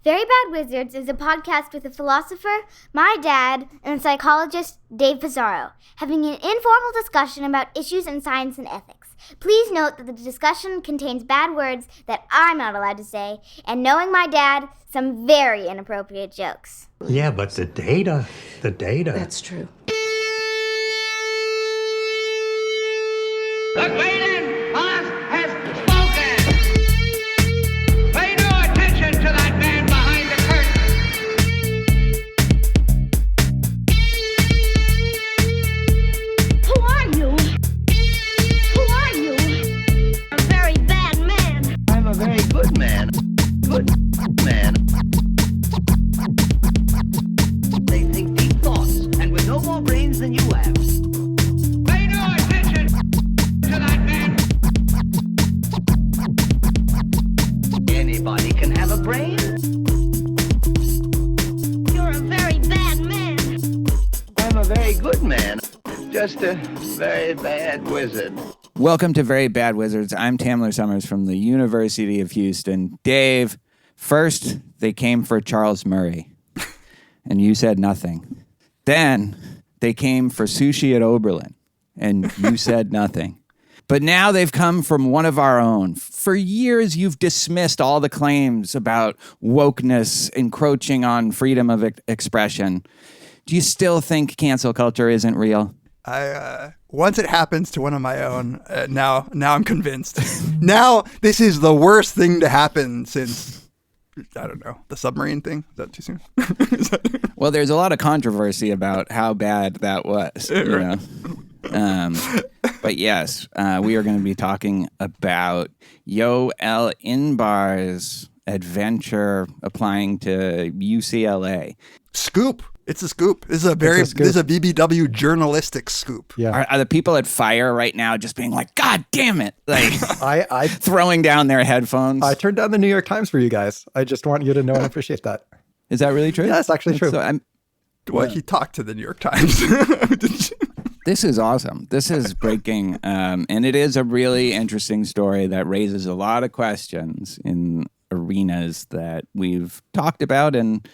Very Bad Wizards is a podcast with a philosopher, my dad, and a psychologist, Dave Pizarro, having an informal discussion about issues in science and ethics. Please note that the discussion contains bad words that I'm not allowed to say, and knowing my dad, some very inappropriate jokes. Yeah, but the data. That's true. The Great Boss has spoken! Pay no attention to that man behind the curtain! Who are you? Who are you? A very bad man. I'm a very good man. Good man. They think deep thoughts, and with no more brains than you have. Pay no attention to that man. Anybody can have a brain. You're a very bad man. I'm a very good man. Just a very bad wizard. Welcome to Very Bad Wizards. I'm Tamler Summers from the University of Houston. Dave, first they came for Charles Murray, and you said nothing. Then they came for sushi at Oberlin, and you said nothing. But now they've come from one of our own. For years, you've dismissed all the claims about wokeness encroaching on freedom of expression. Do you still think cancel culture isn't real? Once it happens to one of my own, now I'm convinced. Now this is the worst thing to happen since, I don't know, the submarine thing. Is that too soon? Well, there's a lot of controversy about how bad that was. You know? But yes, we are going to be talking about Yoel Inbar's adventure applying to UCLA. Scoop. It's a scoop. This is a BBW journalistic scoop. Yeah. Are the people at Fire right now just being like, God damn it, like I throwing down their headphones? I turned down the New York Times for you guys. I just want you to know and appreciate that. Is that really true? Yeah, it's actually true. Well, he talked to the New York Times. This is awesome. This is breaking, and it is a really interesting story that raises a lot of questions in arenas that we've talked about and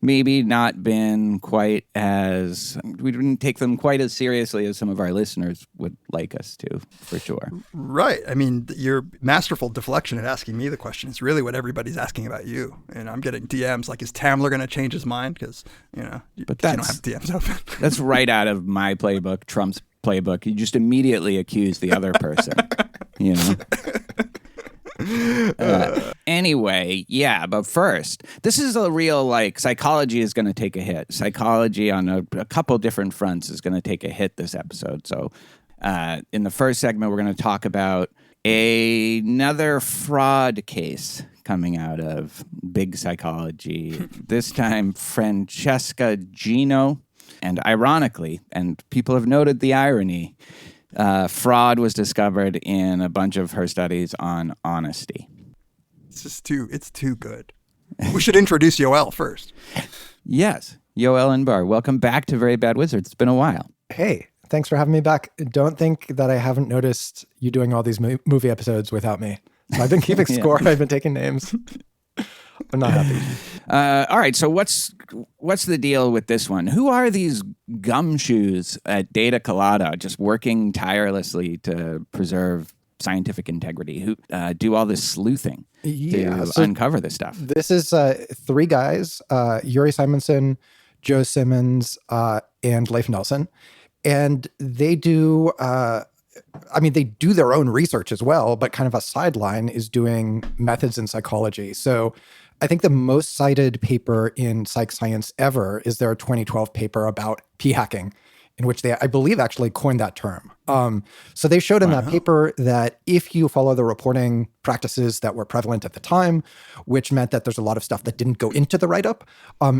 maybe not been quite as, we didn't take them quite as seriously as some of our listeners would like us to, for sure. Right. I mean, your masterful deflection at asking me the question is really what everybody's asking about you. And I'm getting DMs like, is Tamler going to change his mind? Because, you don't have DMs open. That's right out of my playbook, Trump's playbook. You just immediately accuse the other person, you know? Anyway, yeah, but first, this is a real, psychology is going to take a hit. Psychology on a couple different fronts is going to take a hit this episode. So in the first segment, we're going to talk about another fraud case coming out of big psychology. This time, Francesca Gino. And ironically, and people have noted the irony, fraud was discovered in a bunch of her studies on honesty. It's too good. We should introduce Yoel first. Yes, Yoel Inbar. Welcome back to Very Bad Wizards. It's been a while. Hey, thanks for having me back. Don't think that I haven't noticed you doing all these movie episodes without me. So I've been keeping score. I've been taking names. I'm not happy. All right, so what's the deal with this one? Who are these gumshoes at Data Colada just working tirelessly to preserve scientific integrity? Who do all this sleuthing to uncover this stuff? This is three guys, Yuri Simonson, Joe Simmons, and Leif Nelson. And they do... they do their own research as well, but kind of a sideline is doing methods in psychology. So I think the most cited paper in psych science ever is their 2012 paper about p-hacking, in which they, I believe, actually coined that term. So they showed in that paper that if you follow the reporting practices that were prevalent at the time, which meant that there's a lot of stuff that didn't go into the write-up,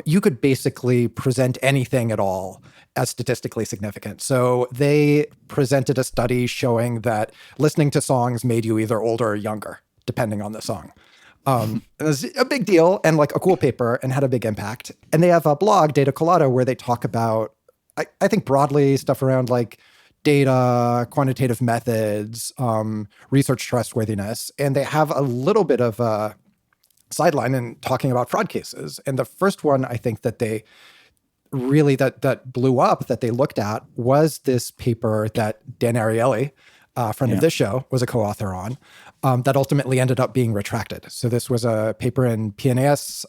you could basically present anything at all as statistically significant. So they presented a study showing that listening to songs made you either older or younger, depending on the song. It was a big deal and like a cool paper and had a big impact. And they have a blog, Data Colada, where they talk about, I think broadly stuff around like data, quantitative methods, research trustworthiness. And they have a little bit of sideline and talking about fraud cases. And the first one I think that they really that blew up that they looked at was this paper that Dan Ariely, friend of this show, was a co-author on, that ultimately ended up being retracted. So this was a paper in PNAS,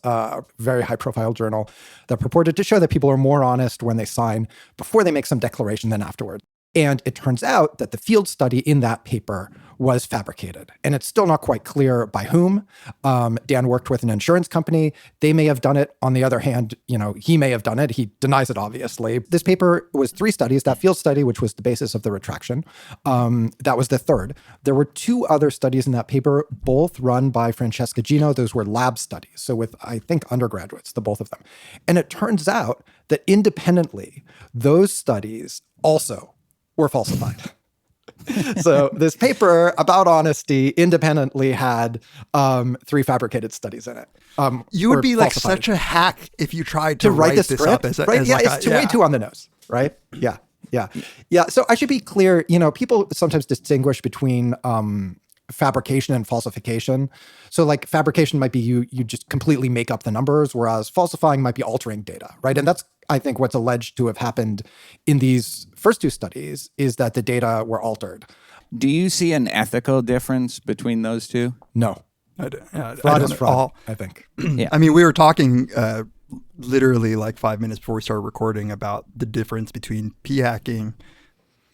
very high-profile journal, that purported to show that people are more honest when they sign before they make some declaration than afterward. And it turns out that the field study in that paper was fabricated. And it's still not quite clear by whom. Dan worked with an insurance company. They may have done it. On the other hand, he may have done it. He denies it, obviously. This paper was 3 studies. That field study, which was the basis of the retraction, that was the third. There were 2 other studies in that paper, both run by Francesca Gino. Those were lab studies. So with, I think, undergraduates, the both of them. And it turns out that independently, those studies also were falsified. So this paper about honesty independently had 3 fabricated studies in it. You would be like falsified. such a hack if you tried to write this up script, as right? as Yeah, like it's way too on the nose, right? Yeah. So I should be clear. People sometimes distinguish between fabrication and falsification. So like fabrication might be you just completely make up the numbers, whereas falsifying might be altering data, right? And that's, I think, what's alleged to have happened in these first 2 studies is that the data were altered. Do you see an ethical difference between those two? No. Fraud is fraud, I think. Yeah. I mean, we were talking literally like 5 minutes before we started recording about the difference between p-hacking,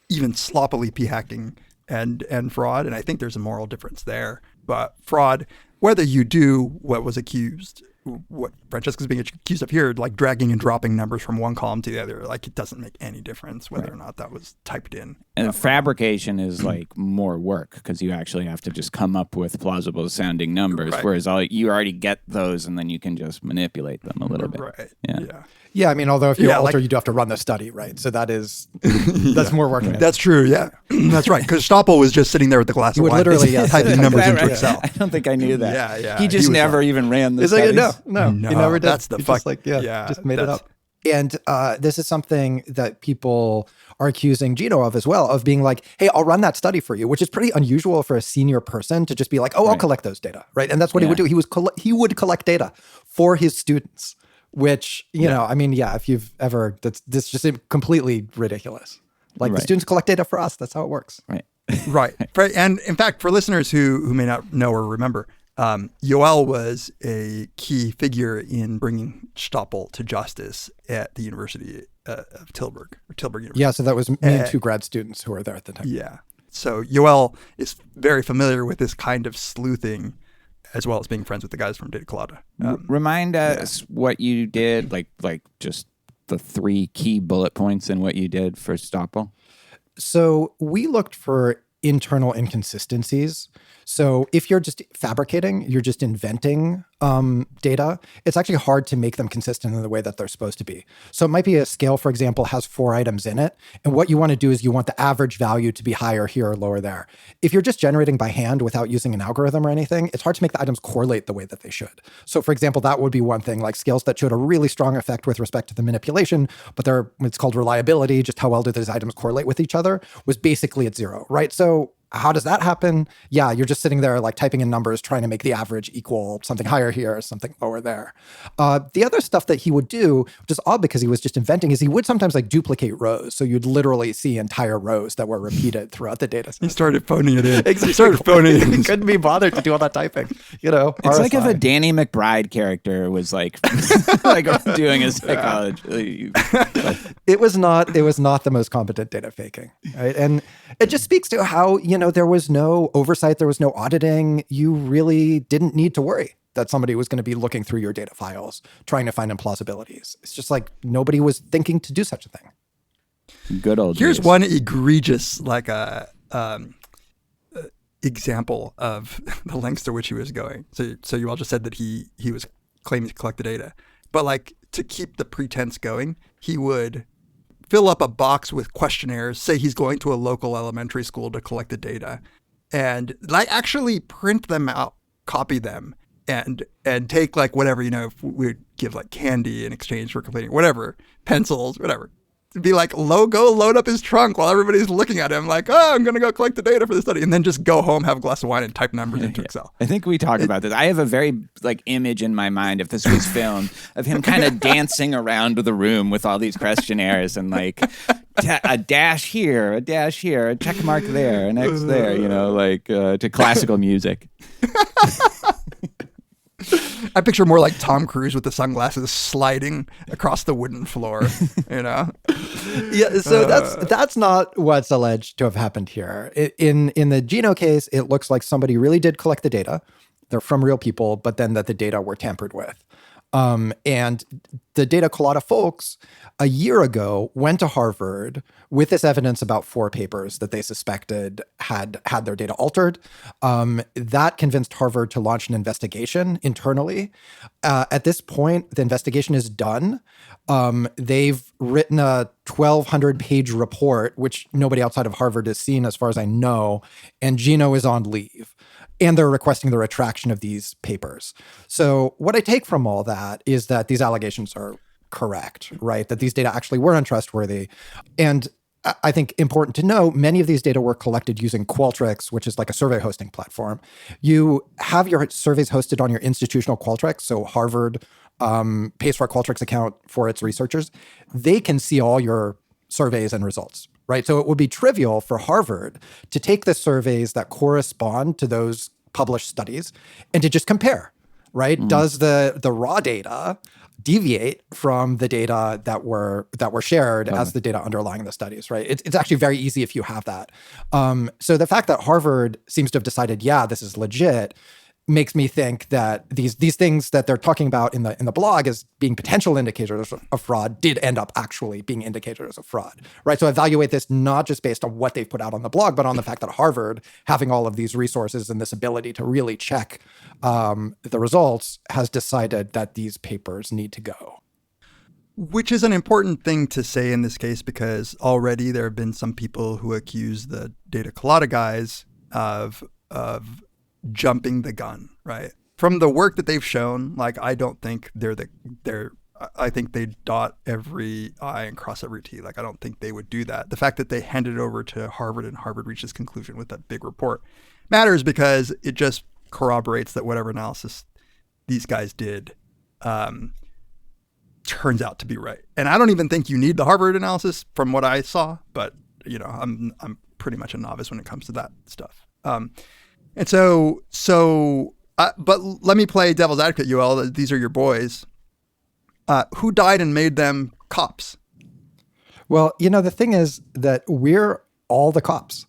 even sloppily p-hacking, and fraud. And I think there's a moral difference there. But fraud, whether you do what Francesca's being accused of here, like dragging and dropping numbers from one column to the other, like it doesn't make any difference whether or not that was typed in. And fabrication is like more work because you actually have to just come up with plausible sounding numbers, whereas you already get those and then you can just manipulate them a little bit. Right. Yeah. Yeah, I mean, although if you alter, you do have to run the study, right? So that's more work. That's true, yeah. That's right, because Stoppel was just sitting there with the glass of would wine. literally typing numbers into Right. Excel. I don't think I knew that. Yeah. He just never even ran the It's like, studies. no, he never did. That's the He fuck. just just made it up. And this is something that people are accusing Gino of as well, of being like, hey, I'll run that study for you, which is pretty unusual for a senior person to just be like, oh, I'll collect those data, right? And that's what he would do. He would collect data for his students, which, I mean, if you've ever, that's just completely ridiculous. Like the students collect data for us. That's how it works. Right. Right. And in fact, for listeners who may not know or remember, Yoel was a key figure in bringing Stoppel to justice at the University of Tilburg, or Tilburg University. Yeah, so that was me and 2 grad students who were there at the time. Yeah. So Yoel is very familiar with this kind of sleuthing, as well as being friends with the guys from Data Colada. Remind us what you did, like just the 3 key bullet points in what you did for Stoppel. So we looked for internal inconsistencies. So if you're just fabricating, you're just inventing data, it's actually hard to make them consistent in the way that they're supposed to be. So it might be a scale, for example, has 4 items in it. And what you want to do is you want the average value to be higher here or lower there. If you're just generating by hand without using an algorithm or anything, it's hard to make the items correlate the way that they should. So for example, that would be one thing, like scales that showed a really strong effect with respect to the manipulation, but it's called reliability, just how well do those items correlate with each other, was basically at 0, right? So how does that happen? Yeah, you're just sitting there like typing in numbers, trying to make the average equal something higher here, something lower there. The other stuff that he would do, which is odd because he was just inventing, is he would sometimes like duplicate rows. So you'd literally see entire rows that were repeated throughout the data set. He started phoning it in. Exactly. He started phoning it in. Couldn't be bothered to do all that typing. It's It's like if a Danny McBride character was like doing a psychology. It was not the most competent data faking, right? And it just speaks to how, there was no oversight, there was no auditing. You really didn't need to worry that somebody was going to be looking through your data files, trying to find implausibilities. It's just like nobody was thinking to do such a thing. Good old Here's days. one egregious example of the lengths to which he was going. So you all just said that he was claiming to collect the data, but like to keep the pretense going, he would fill up a box with questionnaires, say he's going to a local elementary school to collect the data, and like actually print them out, copy them, and take like whatever, if we'd give like candy in exchange for completing whatever, pencils, whatever. be like, go load up his trunk while everybody's looking at him like, oh, I'm going to go collect the data for the study. And then just go home, have a glass of wine, and type numbers into Excel. I think we talked about this. I have a very image in my mind, if this was filmed, of him kind of dancing around the room with all these questionnaires and a dash here, a check mark there, an X there, to classical music. I picture more like Tom Cruise with the sunglasses sliding across the wooden floor, Yeah, so that's not what's alleged to have happened here. In the Gino case, it looks like somebody really did collect the data. They're from real people, but then that the data were tampered with. And the Data Colada folks a year ago went to Harvard with this evidence about 4 papers that they suspected had their data altered. That convinced Harvard to launch an investigation internally. At this point, the investigation is done. They've written a 1,200-page report, which nobody outside of Harvard has seen, as far as I know, and Gino is on leave. And they're requesting the retraction of these papers. So what I take from all that is that these allegations are correct, right? That these data actually were untrustworthy. And I think important to know, many of these data were collected using Qualtrics, which is like a survey hosting platform. You have your surveys hosted on your institutional Qualtrics. So Harvard pays for a Qualtrics account for its researchers. They can see all your surveys and results. Right. So it would be trivial for Harvard to take the surveys that correspond to those published studies and to just compare. Right. Does the raw data deviate from the data that were shared as the data underlying the studies? Right. It's actually very easy if you have that. So the fact that Harvard seems to have decided, yeah, this is legit, makes me think that these things that they're talking about in the blog as being potential indicators of fraud did end up actually being indicators of fraud, right? So evaluate this not just based on what they've put out on the blog, but on the fact that Harvard, having all of these resources and this ability to really check the results, has decided that these papers need to go. Which is an important thing to say in this case, because already there have been some people who accuse the Data Colada guys of jumping the gun, right? From the work that they've shown, I don't think I think they dot every I and cross every T. I don't think they would do that. The fact that they handed it over to Harvard and Harvard reached this conclusion with that big report matters, because it just corroborates that whatever analysis these guys did turns out to be right. And I don't even think you need the Harvard analysis from what I saw, but I'm pretty much a novice when it comes to that stuff. And but let me play devil's advocate, Yoel. These are your boys. Who died and made them cops? Well, the thing is that we're all the cops.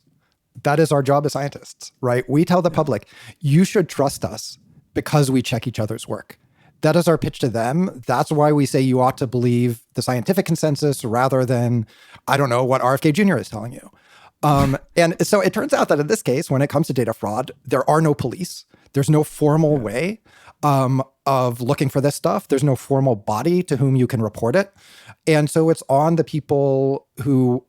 That is our job as scientists, right? We tell the public, you should trust us because we check each other's work. That is our pitch to them. That's why we say you ought to believe the scientific consensus rather than, I don't know, what RFK Jr. is telling you. And so it turns out that in this case, when it comes to data fraud, there are no police. There's no formal way of looking for this stuff. There's no formal body to whom you can report it. And so it's on the people who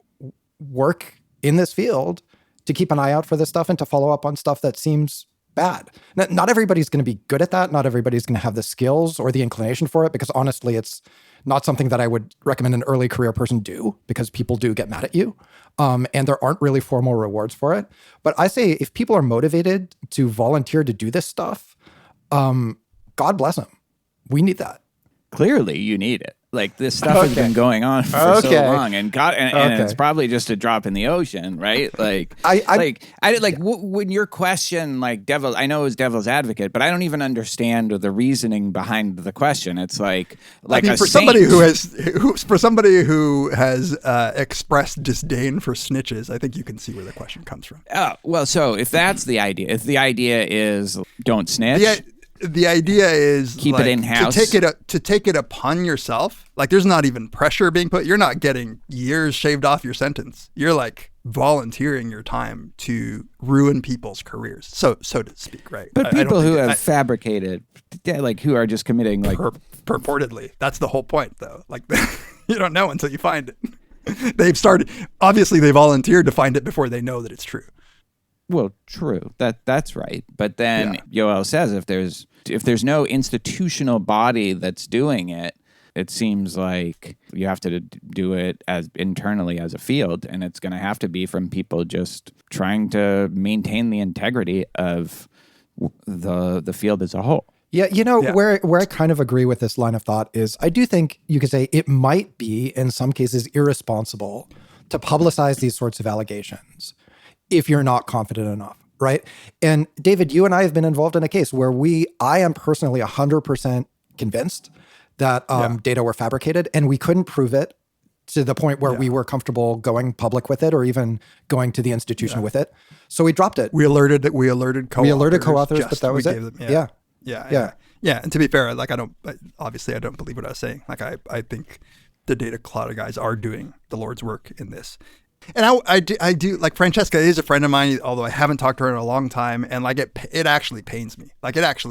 work in this field to keep an eye out for this stuff and to follow up on stuff that seems bad. Not everybody's going to be good at that. Not everybody's going to have the skills or the inclination for it, because honestly, it's not something that I would recommend an early career person do, because people do get mad at you. And there aren't really formal rewards for it. But I say if people are motivated to volunteer to do this stuff, God bless them. We need that. Clearly, you need it. This stuff has been going on for so long, and it's probably just a drop in the ocean, right? When your question, devil, I know it was devil's advocate, but I don't even understand the reasoning behind the question. It's for somebody who has expressed disdain for snitches, I think you can see where the question comes from. Oh, well, so if that's the idea, if the idea is don't snitch. The idea is keep it in-house. To take it upon yourself. There's not even pressure being put. You're not getting years shaved off your sentence. You're volunteering your time to ruin people's careers, so to speak, right? But people who have fabricated, who are just committing purportedly. That's the whole point, though. You don't know until you find it. They've started. Obviously, they volunteered to find it before they know that it's true. Well, true. That's right. But then Yoel says if there's no institutional body that's doing it, It seems like you have to do it as internally as a field, and it's going to have to be from people just trying to maintain the integrity of the field as a whole. Yeah, where I kind of agree with this line of thought is I do think you could say it might be, in some cases, irresponsible to publicize these sorts of allegations if you're not confident enough, right? And David, you and I have been involved in a case where I am personally 100% convinced that data were fabricated, and we couldn't prove it to the point where we were comfortable going public with it or even going to the institution with it. So we dropped it. We alerted co-authors. We alerted co-authors, but that was it. Yeah. And to be fair, like I don't believe what I was saying. Like I think the Data Colada guys are doing the Lord's work in this. And I do like Francesca is a friend of mine, although I haven't talked to her in a long time. And like it actually pains me. Like I was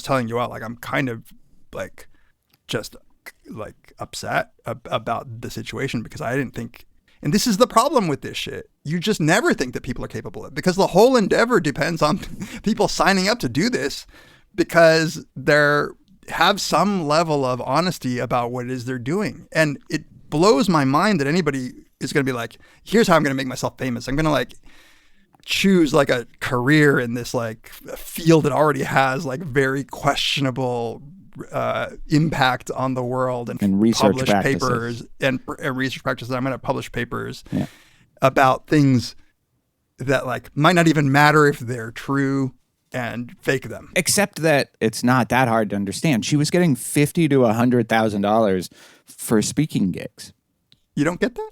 telling Yoel, like I'm kind of like just like upset about the situation because I didn't think, and this is the problem with this shit. You just never think that people are capable of it because the whole endeavor depends on people signing up to do this because they're have some level of honesty about what it is they're doing. And it blows my mind that anybody is going to be like, here's how I'm going to make myself famous. I'm going to like choose like a career in this like field that already has like very questionable impact on the world and research publish practices. papers and research practices. I'm going to publish papers about things that like might not even matter if they're true and fake them. Except that it's not that hard to understand. She was getting $50,000 to $100,000 for speaking gigs. You don't get that?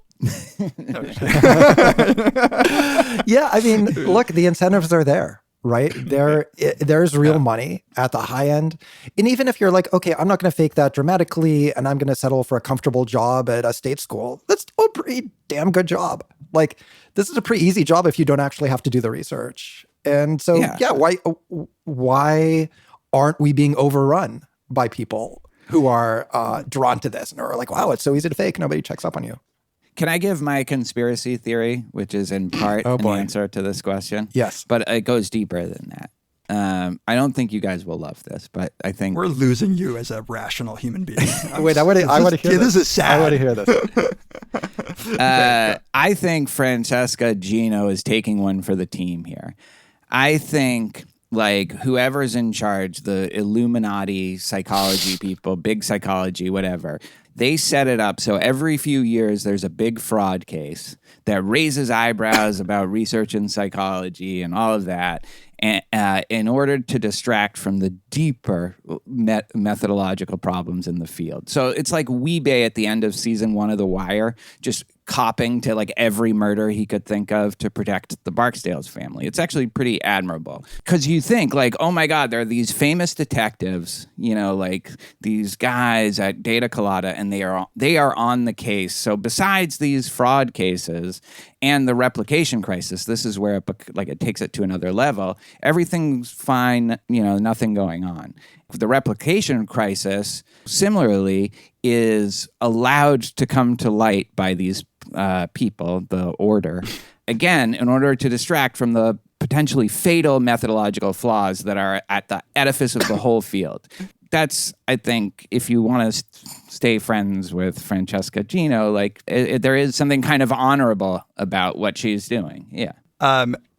Yeah, I mean, look, the incentives are there, right? There's real money at the high end. And even if you're like, okay, I'm not going to fake that dramatically and I'm going to settle for a comfortable job at a state school, that's still a pretty damn good job. Like, this is a pretty easy job if you don't actually have to do the research. And so, why aren't we being overrun by people who are drawn to this and are like, wow, it's so easy to fake. Nobody checks up on you. Can I give my conspiracy theory, which is in part an answer to this question? Yes. But it goes deeper than that. I don't think you guys will love this, but I think... We're losing you as a rational human being. Wait, I want to hear this. This is sad. I want to hear this. I think Francesca Gino is taking one for the team here. I think... like whoever's in charge, the Illuminati psychology people, big psychology, whatever, they set it up so every few years there's a big fraud case that raises eyebrows about research in psychology and all of that, and, in order to distract from the deeper methodological problems in the field. So it's like Weebay at the end of season 1 of The Wire, just copping to like every murder he could think of to protect the Barksdale's family. It's actually pretty admirable because you think like, oh my God, there are these famous detectives, you know, like these guys at Data Colada, and they are on the case. So besides these fraud cases and the replication crisis, this is where it takes it to another level. Everything's fine, you know, nothing going on. The replication crisis, similarly, is allowed to come to light by these people, the order, again, in order to distract from the potentially fatal methodological flaws that are at the edifice of the whole field. That's, I think, if you want to stay friends with Francesca Gino, like there is something kind of honorable about what she's doing. Yeah.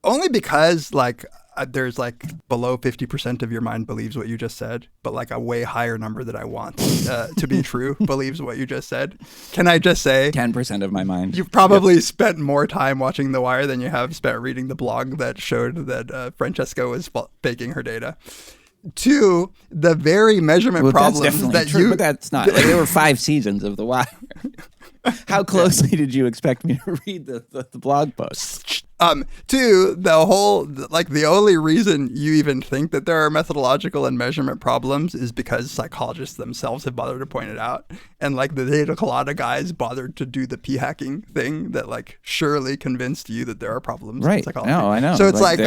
Only because like there's like below 50% of your mind believes what you just said, but like a way higher number that I want to be true believes what you just said. Can I just say 10% of my mind? You've probably spent more time watching The Wire than you have spent reading the blog that showed that Francesca was faking her data. 2, the very measurement problems that true, but that's not. Like, there were 5 seasons of The Wire. How closely did you expect me to read the blog post? 2, the whole, like the only reason you even think that there are methodological and measurement problems is because psychologists themselves have bothered to point it out. And like the Data Colada guys bothered to do the p-hacking thing that like surely convinced you that there are problems in psychology. No, I know. So it's like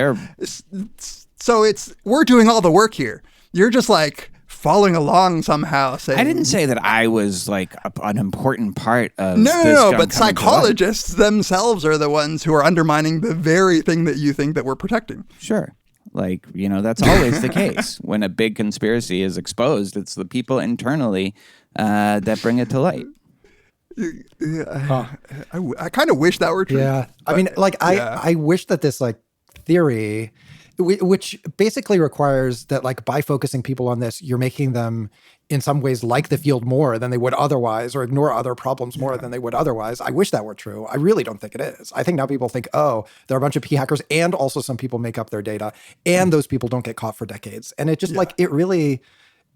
we're doing all the work here. You're just like following along somehow. Saying, I didn't say that I was like an important part of No, but psychologists themselves are the ones who are undermining the very thing that you think that we're protecting. Sure. Like, that's always the case. When a big conspiracy is exposed, it's the people internally that bring it to light. I kind of wish that were true. Yeah. I mean, like, I wish that this like theory, which basically requires that like by focusing people on this, you're making them in some ways like the field more than they would otherwise, or ignore other problems more than they would otherwise. I wish that were true. I really don't think it is. I think now people think, oh, there are a bunch of p-hackers, and also some people make up their data, and those people don't get caught for decades. And it just like, it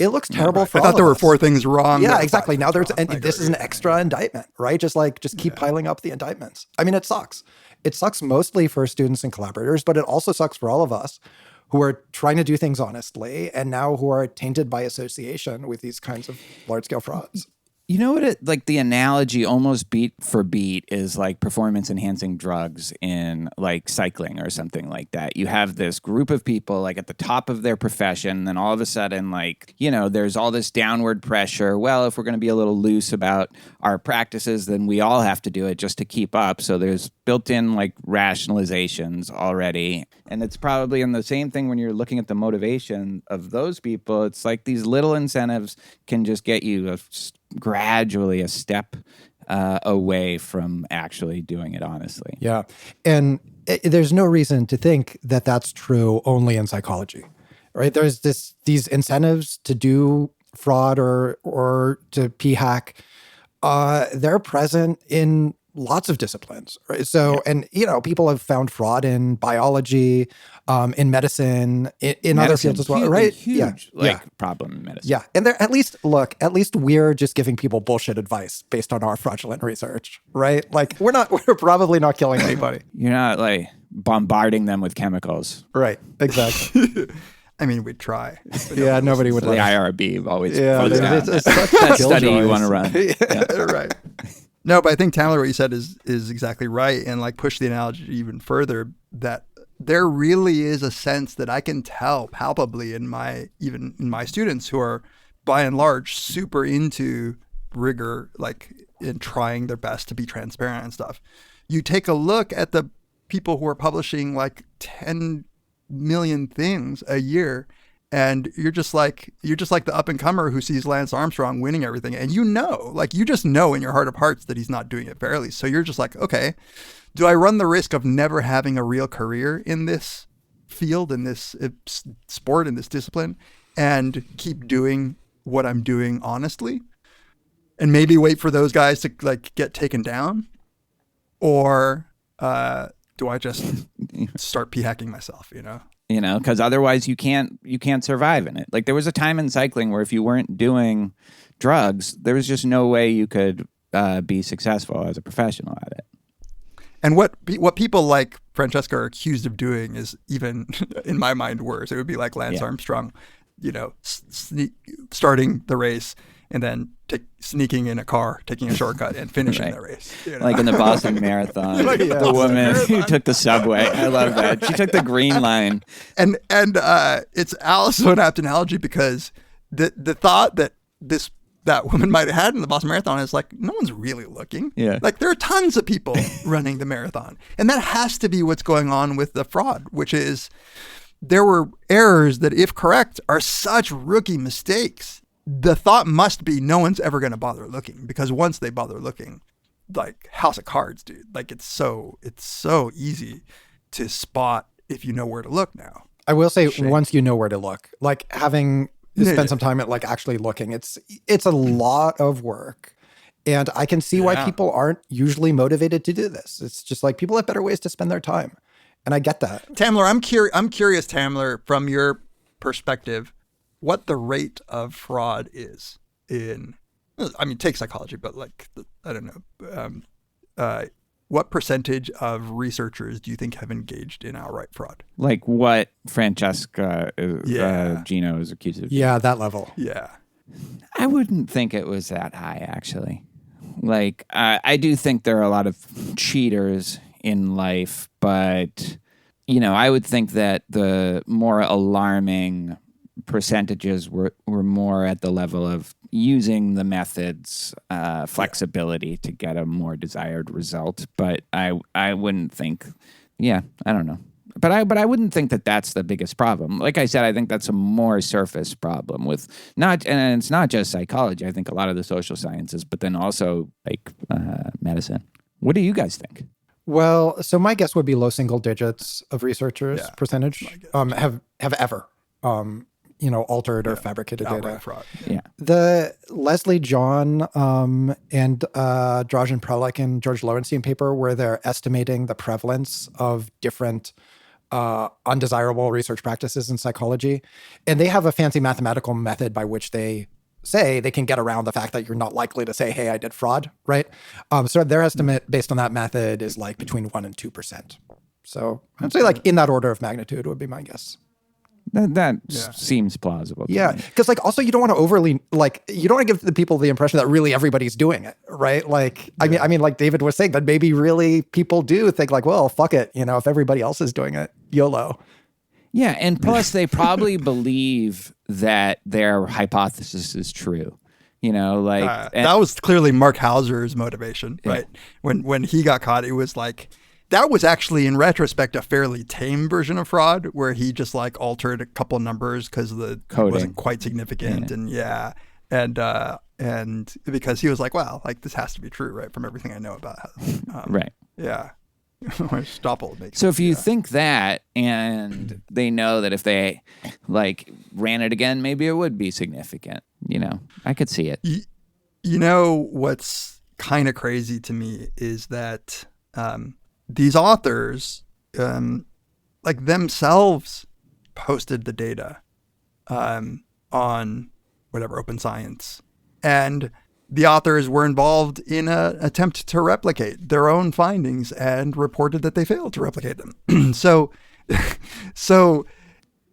looks terrible for I all thought there of were us. 4 things wrong. Yeah, There were exactly. 5 Now things there's, wrong. and this is an extra indictment, right? Just keep piling up the indictments. I mean, it sucks. It sucks mostly for students and collaborators, but it also sucks for all of us who are trying to do things honestly and now who are tainted by association with these kinds of large-scale frauds. You know what? Like the analogy almost beat for beat is like performance enhancing drugs in like cycling or something like that. You have this group of people like at the top of their profession, then all of a sudden, like, there's all this downward pressure. Well, if we're going to be a little loose about our practices, then we all have to do it just to keep up. So there's built-in like rationalizations already. And it's probably in the same thing when you're looking at the motivation of those people. It's like these little incentives can just get you gradually a step away from actually doing it honestly. Yeah. And there's no reason to think that that's true only in psychology, right? There's these incentives to do fraud or to p-hack. They're present in lots of disciplines, right? So, and people have found fraud in biology, in medicine, in other fields as well, right? Huge, problem in medicine. Yeah, and they're at least we're just giving people bullshit advice based on our fraudulent research, right? Like we're probably not killing anybody. You're not like bombarding them with chemicals. Right, exactly. I mean, we'd try. Yeah, nobody would. The IRB always it's that study you want to run. Yeah. Right. No, but I think Tamler, what you said is exactly right, and like push the analogy even further, that there really is a sense that I can tell palpably in my students who are by and large super into rigor, like in trying their best to be transparent and stuff. You take a look at the people who are publishing like 10 million things a year, and you're just like the up and comer who sees Lance Armstrong winning everything, and you just know in your heart of hearts that he's not doing it fairly. So you're just like, okay, do I run the risk of never having a real career in this field, in this sport, in this discipline, and keep doing what I'm doing honestly, and maybe wait for those guys to like get taken down, or do I just start p-hacking myself? Because otherwise you can't survive in it. Like there was a time in cycling where if you weren't doing drugs, there was just no way you could be successful as a professional at it. And what people like Francesca are accused of doing is even, in my mind, worse. It would be like Lance Armstrong, starting the race and then sneaking in a car, taking a shortcut, and finishing the race. Like in the Boston Marathon, the woman who took the subway. I love that. She took the green line. And it's also an apt analogy because the thought that that woman might have had in the Boston Marathon is like, no one's really looking. Yeah. Like there are tons of people running the marathon. And that has to be what's going on with the fraud, which is there were errors that, if correct, are such rookie mistakes. The thought must be no one's ever going to bother looking, because once they bother looking, like House of Cards, dude, like it's so easy to spot if you know where to look now. I will say, once you know where to look, like having spent some time at like actually looking, it's a lot of work. And I can see why people aren't usually motivated to do this. It's just like people have better ways to spend their time. And I get that. Tamler, I'm curious, Tamler, from your perspective, what the rate of fraud is take psychology, but like, I don't know. What percentage of researchers do you think have engaged in outright fraud? Like what Francesca Gino is accused of? Yeah, that level. Yeah. I wouldn't think it was that high, actually. Like, I do think there are a lot of cheaters in life, but, I would think that the more alarming percentages were more at the level of using the method's flexibility to get a more desired result. But I wouldn't think, I don't know. But I wouldn't think that that's the biggest problem. Like I said, I think that's a more surface problem with and it's not just psychology. I think a lot of the social sciences, but then also like medicine. What do you guys think? Well, so my guess would be low single digits of researchers percentage have ever altered or fabricated data. Fraud. Yeah. The Leslie John and Dražen Prelek and George Lowenstein paper where they're estimating the prevalence of different undesirable research practices in psychology. And they have a fancy mathematical method by which they say they can get around the fact that you're not likely to say, hey, I did fraud, right? So their estimate based on that method is like between 1% and 2%. So I'd say like in that order of magnitude would be my guess. That seems plausible. Yeah, because like also you don't want to overly you don't want to give the people the impression that really everybody's doing it, right? Like I mean, like David was saying, that maybe really people do think like, well, fuck it, if everybody else is doing it, YOLO. Yeah, and plus they probably believe that their hypothesis is true. That was clearly Mark Hauser's motivation, right? When he got caught, it was like. That was actually, in retrospect, a fairly tame version of fraud, where he just like altered a couple of numbers because the code wasn't quite significant, and because he was like, well, like this has to be true, right, from everything I know about it. Right. Yeah. Stoppel makes so if you think that, and they know that if they like ran it again, maybe it would be significant. I could see it. What's kind of crazy to me is that. These authors, like themselves, posted the data on whatever Open Science, and the authors were involved in an attempt to replicate their own findings and reported that they failed to replicate them. So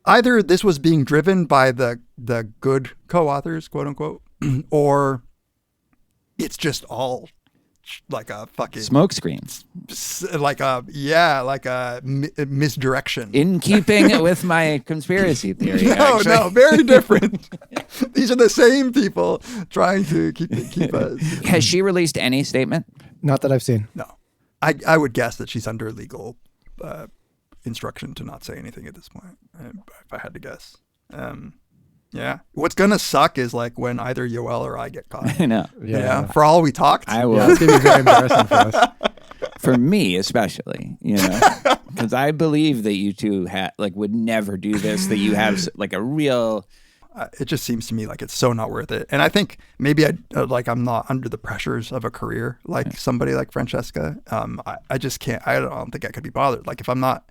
either this was being driven by the good co-authors, quote unquote, or it's just all. Like a fucking smoke screens, like a misdirection. In keeping with my conspiracy theory. No, very different. These are the same people trying to keep us. Has she released any statement? Not that I've seen. No, I would guess that she's under legal instruction to not say anything at this point. If I had to guess. Yeah. What's going to suck is like when either Yoel or I get caught. I know. Yeah. For all we talked. I will. Yeah, it's going to be very embarrassing for us. For me, especially, because I believe that you two would never do this, that you have like a real. It just seems to me like it's so not worth it. And I think maybe I'm not under the pressures of a career like somebody like Francesca. I just can't. I don't think I could be bothered. Like if I'm not,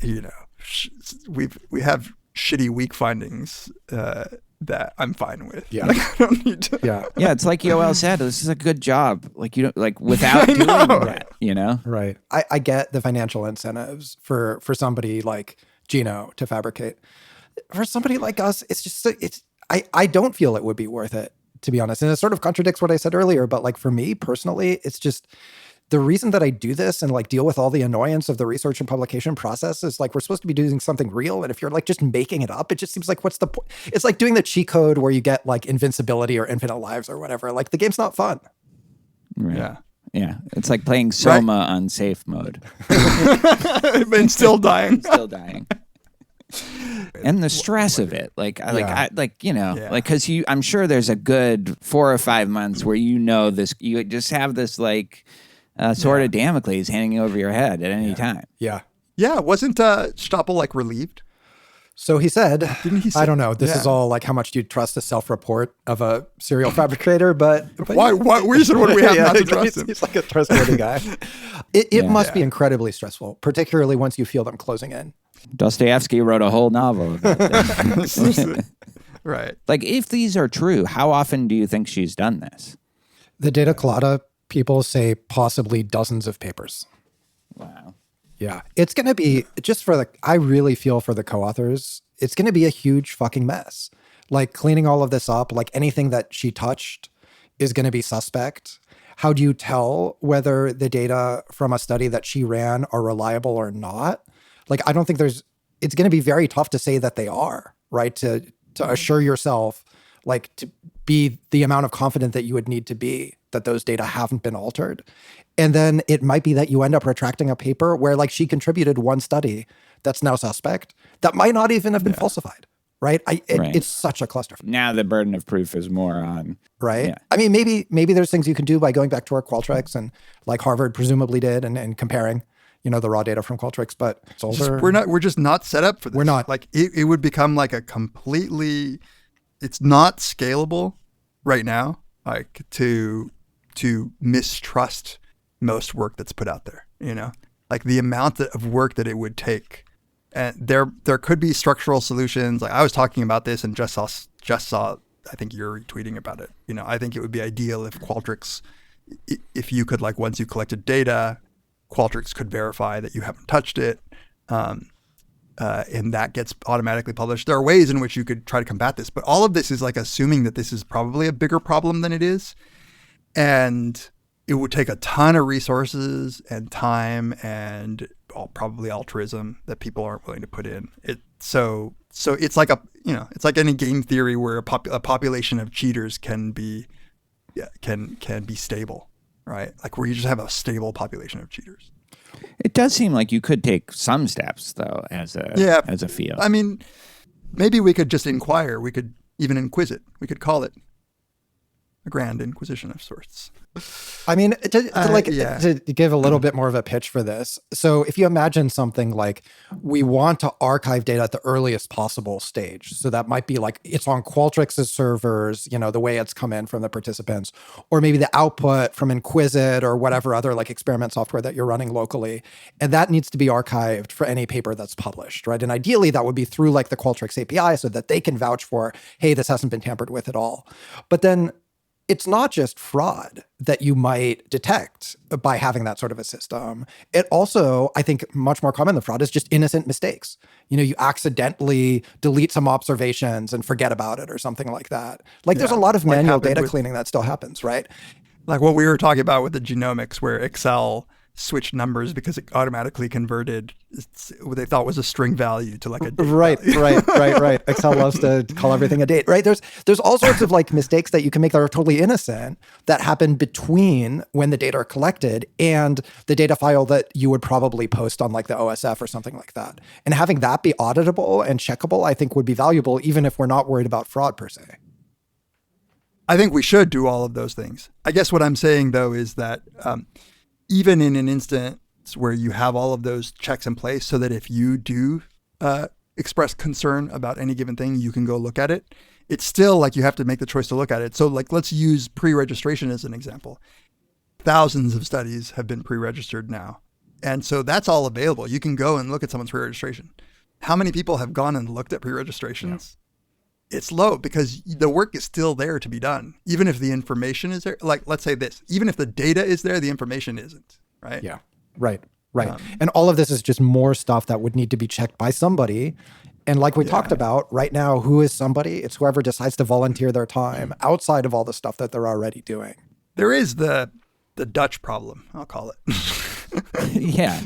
we have shitty weak findings that I'm fine with. Yeah. Like, I don't need to. Yeah. Yeah. It's like Yoel said, this is a good job. Like, you don't without doing that, Right. I get the financial incentives for somebody like Gino to fabricate. For somebody like us, it's just, I don't feel it would be worth it, to be honest. And it sort of contradicts what I said earlier, but like for me personally, it's just, the reason that I do this and like deal with all the annoyance of the research and publication process is like we're supposed to be doing something real. And if you're like just making it up, it just seems like what's the point? It's like doing the cheat code where you get like invincibility or infinite lives or whatever. Like the game's not fun. Right. Yeah. Yeah. It's like playing Soma on safe mode. And still dying. Still dying. And the stress of it, because I'm sure there's a good 4 or 5 months where this, you just have this like sword of Damocles hanging over your head at any time. Yeah. Yeah. Wasn't Stoppel like relieved? So he said, Didn't he say, I don't know. This is all like how much do you trust the self-report of a serial fabricator, but why reason would we have not to trust him? He's like a trustworthy guy. It must be incredibly stressful, particularly once you feel them closing in. Dostoevsky wrote a whole novel about this. Right. Like, if these are true, how often do you think she's done this? The Data Colada people say possibly dozens of papers. Wow. Yeah. It's going to be, I really feel for the co-authors, it's going to be a huge fucking mess. Like, cleaning all of this up, like anything that she touched is going to be suspect. How do you tell whether the data from a study that she ran are reliable or not? Like, I don't think it's going to be very tough to say that they are, right? To assure yourself, like, to be the amount of confident that you would need to be that those data haven't been altered. And then it might be that you end up retracting a paper where like she contributed one study that's now suspect that might not even have been falsified, right? It's such a clusterfuck. Now the burden of proof is more on. Right. Yeah. I mean, maybe there's things you can do by going back to our Qualtrics and like Harvard presumably did and comparing, the raw data from Qualtrics, but it's older. We're just not set up for this. We're not. Like it would become like a completely, it's not scalable right now, like to mistrust most work that's put out there, like the amount of work that it would take. And there could be structural solutions. Like I was talking about this and just saw, I think you're retweeting about it. I think it would be ideal if Qualtrics, if you could, like, once you collected data, Qualtrics could verify that you haven't touched it, and that gets automatically published. There are ways in which you could try to combat this, but all of this is like assuming that this is probably a bigger problem than it is, and it would take a ton of resources and time and probably altruism that people aren't willing to put in. So it's like it's like any game theory where a population of cheaters can be stable, right? Like where you just have a stable population of cheaters. It does seem like you could take some steps though as a field. I mean, maybe we could just inquire. We could even inquisit. We could call it a grand inquisition of sorts. I mean, to give a little bit more of a pitch for this. So if you imagine something like we want to archive data at the earliest possible stage. So that might be like it's on Qualtrics' servers, the way it's come in from the participants, or maybe the output from Inquisit or whatever other like experiment software that you're running locally. And that needs to be archived for any paper that's published, right? And ideally that would be through like the Qualtrics API so that they can vouch for, hey, this hasn't been tampered with at all. But then it's not just fraud that you might detect by having that sort of a system. It also, I think, much more common than fraud is just innocent mistakes. You accidentally delete some observations and forget about it or something like that. Like there's a lot of manual data cleaning that still happens, right? Like what we were talking about with the genomics where Excel switched numbers because it automatically converted what they thought was a string value to like a date right. Excel loves to call everything a date, right? There's all sorts of like mistakes that you can make that are totally innocent that happen between when the data are collected and the data file that you would probably post on like the OSF or something like that. And having that be auditable and checkable, I think would be valuable even if we're not worried about fraud per se. I think we should do all of those things. I guess what I'm saying though is that even in an instance where you have all of those checks in place so that if you do express concern about any given thing, you can go look at it. It's still like you have to make the choice to look at it. So like, let's use pre-registration as an example. Thousands of studies have been pre-registered now. And so that's all available. You can go and look at someone's pre-registration. How many people have gone and looked at pre-registrations? Yeah. It's low because the work is still there to be done. Even if the information is there, like let's say this, even if the data is there, the information isn't, right? Yeah, right. And all of this is just more stuff that would need to be checked by somebody. And like we talked about right now, who is somebody? It's whoever decides to volunteer their time outside of all the stuff that they're already doing. There is the Dutch problem, I'll call it. Yeah,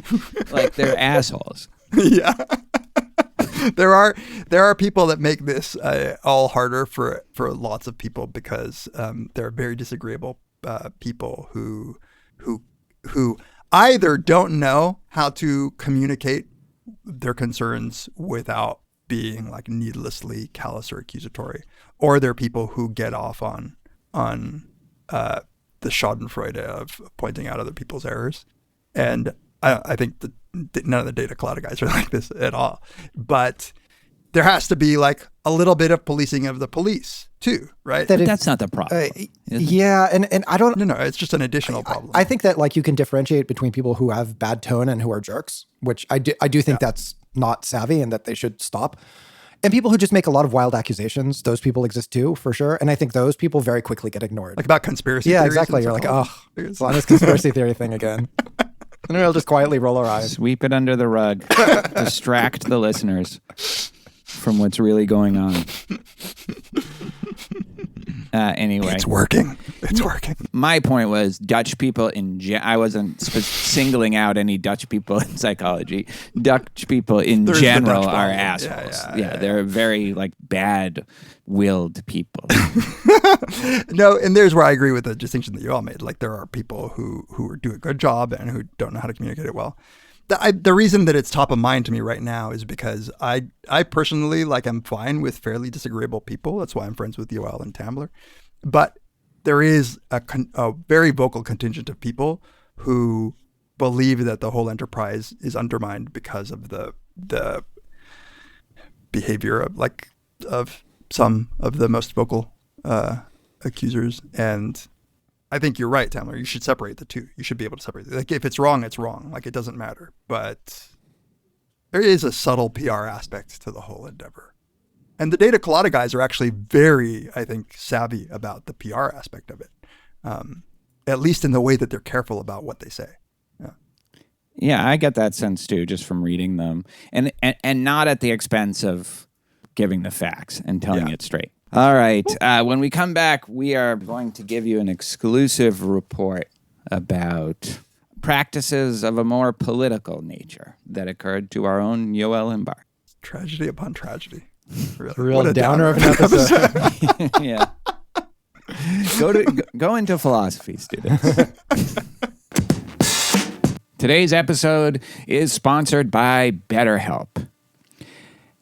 like they're assholes. Yeah. There are people that make this all harder for lots of people because there are very disagreeable people who either don't know how to communicate their concerns without being like needlessly callous or accusatory, or they're people who get off on the Schadenfreude of pointing out other people's errors. And I think that none of the Data Colada guys are like this at all. But there has to be like a little bit of policing of the police too, right? That's not the problem. Yeah, and I don't... No, it's just an additional problem. I think that like you can differentiate between people who have bad tone and who are jerks, which I do think that's not savvy and that they should stop. And people who just make a lot of wild accusations, those people exist too, for sure. And I think those people very quickly get ignored. Like about conspiracy theories? Yeah, exactly. You're like, oh, it's on this conspiracy theory thing again. And we'll just quietly roll our eyes. Sweep it under the rug. Distract the listeners from what's really going on. Anyway, It's working. It's working. my point was Dutch people I wasn't singling out any Dutch people in psychology. Dutch people in There's the general Dutch are problem. assholes. Yeah, They're very like bad-willed people. No, and there's where I agree with the distinction that you all made. Like there are people who do a good job and who don't know how to communicate it well. The reason that it's top of mind to me right now is because I personally, like, I'm fine with fairly disagreeable people. That's why I'm friends with Yoel and Tamler. But there is a very vocal contingent of people who believe that the whole enterprise is undermined because of the behavior of some of the most vocal accusers. And I think you're right, Tamler. You should separate the two. You should be able to separate. Like, if it's wrong, it's wrong. Like, it doesn't matter. But there is a subtle PR aspect to the whole endeavor. And the Data Colada guys are actually very, I think, savvy about the PR aspect of it, at least in the way that they're careful about what they say. Yeah, I get that sense too, just from reading them, and not at the expense of giving the facts and telling it straight. All right. When we come back, we are going to give you an exclusive report about practices of a more political nature that occurred to our own Yoel Inbar. Tragedy upon tragedy. Really. Real What a downer of an episode. Yeah. Go into philosophy, students. Today's episode is sponsored by BetterHelp.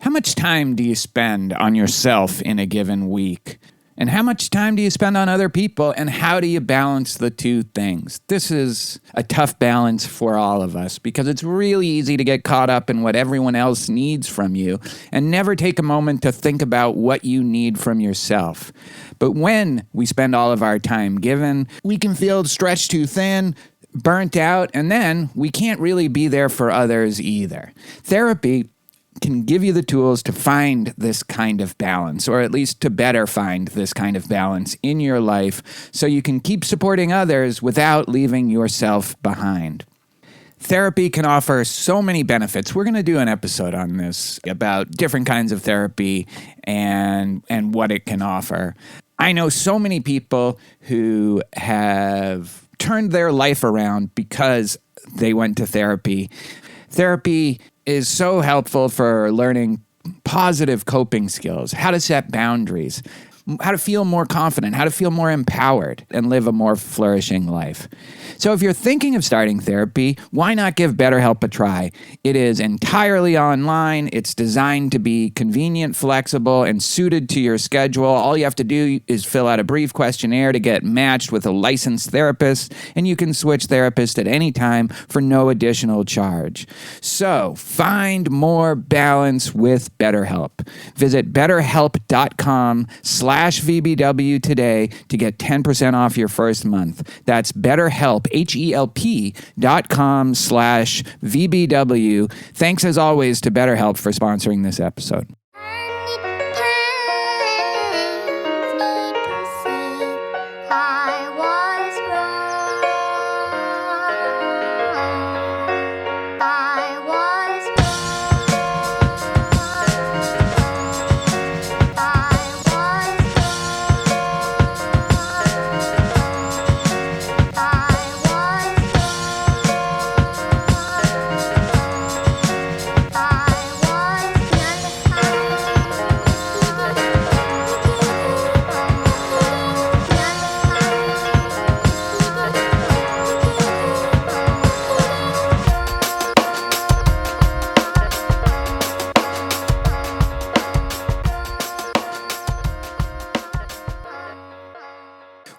How much time do you spend on yourself in a given week? And how much time do you spend on other people? And how do you balance the two things? This is a tough balance for all of us because it's really easy to get caught up in what everyone else needs from you and never take a moment to think about what you need from yourself. But when we spend all of our time given, we can feel stretched too thin, burnt out, and then we can't really be there for others either. Therapy can give you the tools to find this kind of balance, or at least to better find this kind of balance in your life so you can keep supporting others without leaving yourself behind. Therapy can offer so many benefits. We're going to do an episode on this about different kinds of therapy and what it can offer. I know so many people who have turned their life around because they went to therapy. Therapy is so helpful for learning positive coping skills, how to set boundaries, how to feel more confident, how to feel more empowered, and live a more flourishing life. So if you're thinking of starting therapy, why not give BetterHelp a try? It is entirely online. It's designed to be convenient, flexible, and suited to your schedule. All you have to do is fill out a brief questionnaire to get matched with a licensed therapist, and you can switch therapists at any time for no additional charge. So find more balance with BetterHelp. Visit BetterHelp.com/VBW today to get 10% off your first month. That's BetterHelp, HELP.com/VBW. Thanks as always to BetterHelp for sponsoring this episode.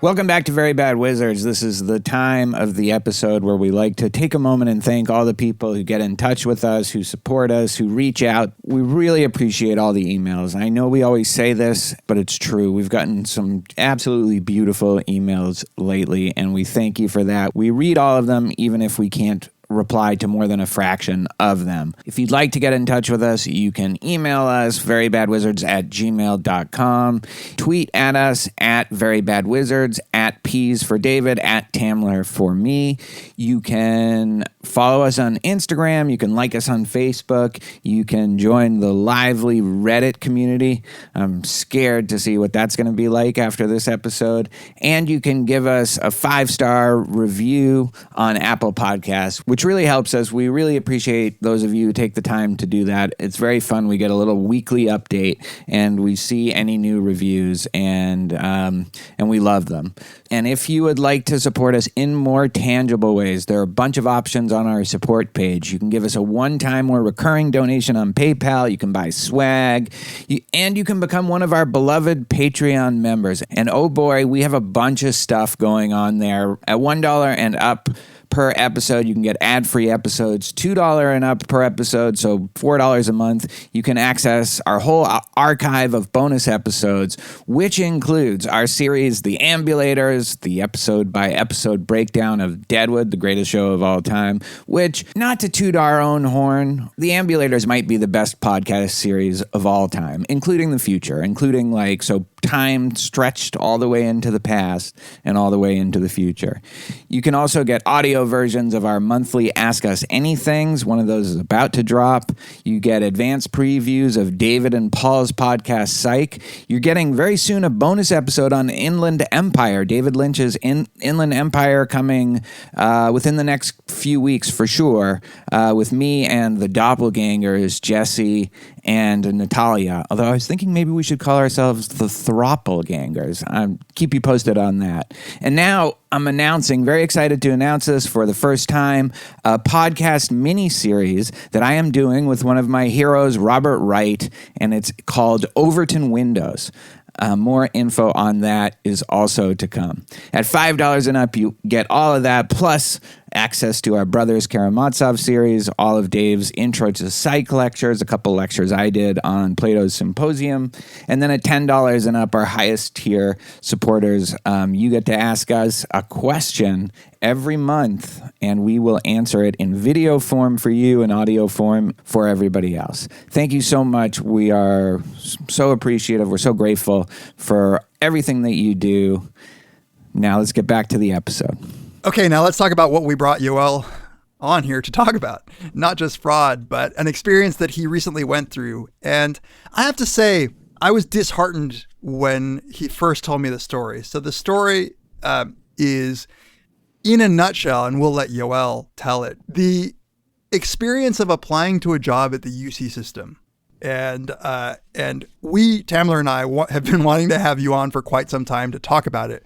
Welcome back to Very Bad Wizards. This is the time of the episode where we like to take a moment and thank all the people who get in touch with us, who support us, who reach out. We really appreciate all the emails. I know we always say this, but it's true. We've gotten some absolutely beautiful emails lately, and we thank you for that. We read all of them, even if we can't reply to more than a fraction of them. If you'd like to get in touch with us, you can email us, verybadwizards@gmail.com, tweet at us @verybadwizards, @P's for David, @Tamler for me. You can follow us on Instagram. You can like us on Facebook. You can join the lively Reddit community. I'm scared to see what that's going to be like after this episode. And you can give us a 5-star review on Apple Podcasts, which really helps us. We really appreciate those of you who take the time to do that. It's very fun. We get a little weekly update, and we see any new reviews, and we love them. And if you would like to support us in more tangible ways, there are a bunch of options on our support page. You can give us a one-time or recurring donation on PayPal. You can buy swag, and you can become one of our beloved Patreon members. And oh boy, we have a bunch of stuff going on there. At $1 and up per episode, you can get ad-free episodes. $2 and up per episode, so $4 a month. You can access our whole archive of bonus episodes, which includes our series, The Ambulators, the episode-by-episode breakdown of Deadwood, the greatest show of all time, which, not to toot our own horn, The Ambulators might be the best podcast series of all time, including the future, time stretched all the way into the past and all the way into the future. You can also get audio versions of our monthly Ask Us Anythings. One of those is about to drop. You get advanced previews of David and Paul's podcast, Psych. You're getting very soon a bonus episode on Inland Empire, David Lynch's Inland Empire, coming within the next few weeks for sure, with me and the doppelgangers, Jesse and Natalia. Although I was thinking maybe we should call ourselves the Throppelgangers. I'll keep you posted on that. And now I'm very excited to announce this for the first time, a podcast mini-series that I am doing with one of my heroes, Robert Wright, and it's called Overton Windows. More info on that is also to come. At $5 and up, you get all of that, plus access to our Brothers Karamazov series, all of Dave's Intro to Psych lectures, a couple lectures I did on Plato's Symposium, and then at $10 and up, our highest tier supporters, you get to ask us a question every month, and we will answer it in video form for you and audio form for everybody else. Thank you so much. We are so appreciative. We're so grateful for everything that you do. Now let's get back to the episode. Okay, now let's talk about what we brought Yoel on here to talk about. Not just fraud, but an experience that he recently went through. And I have to say, I was disheartened when he first told me the story. So the story is, in a nutshell, and we'll let Yoel tell it, the experience of applying to a job at the UC system. And we, Tamler and I, have been wanting to have you on for quite some time to talk about it.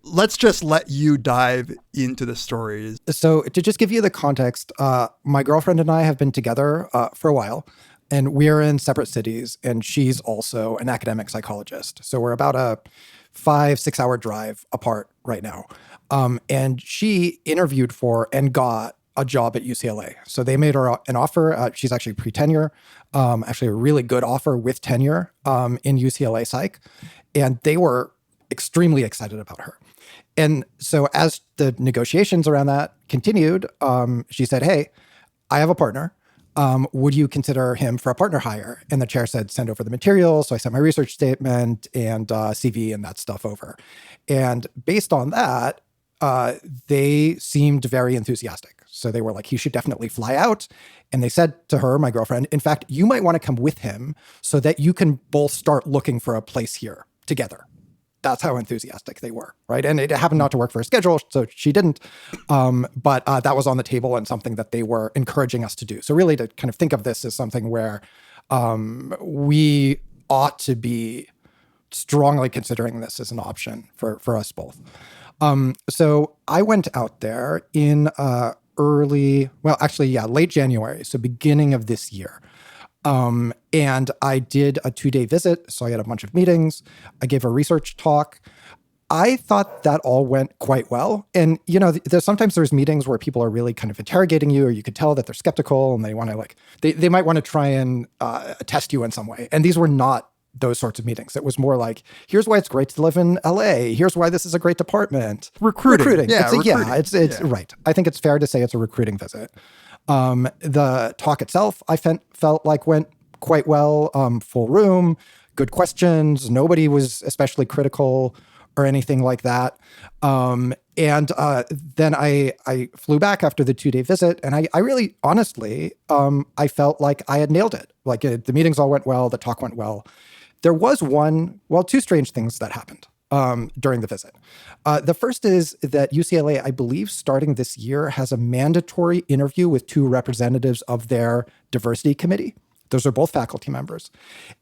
Let's just let you dive into the stories. So to just give you the context, my girlfriend and I have been together for a while, and we're in separate cities, and she's also an academic psychologist. So we're about a 5-6 hour drive apart right now. And she interviewed for and got a job at UCLA. So they made her an offer. She's actually pre-tenure, actually a really good offer with tenure in UCLA Psych. And they were extremely excited about her. And so as the negotiations around that continued, she said, hey, I have a partner. Would you consider him for a partner hire? And the chair said, send over the materials. So I sent my research statement and CV and that stuff over. And based on that, they seemed very enthusiastic. So they were like, he should definitely fly out. And they said to her, my girlfriend, in fact, you might want to come with him so that you can both start looking for a place here together. That's how enthusiastic they were, right? And it happened not to work for her schedule, so she didn't. But that was on the table and something that they were encouraging us to do. So really to kind of think of this as something where we ought to be strongly considering this as an option for us both. So I went out there in late January, so beginning of this year. And I did a 2-day visit. So I had a bunch of meetings. I gave a research talk. I thought that all went quite well. And, you know, sometimes there's meetings where people are really kind of interrogating you, or you could tell that they're skeptical and they want to they might want to try and test you in some way. And these were not those sorts of meetings. It was more like, here's why it's great to live in LA. Here's why this is a great department. Recruiting. Yeah, it's right. I think it's fair to say it's a recruiting visit. The talk itself, I felt like went quite well. Full room, good questions. Nobody was especially critical or anything like that. And then I flew back after the 2-day visit, and I really, honestly, I felt like I had nailed it. Like the meetings all went well, the talk went well. There was two strange things that happened during the visit. The first is that UCLA, I believe, starting this year, has a mandatory interview with 2 representatives of their diversity committee. Those are both faculty members.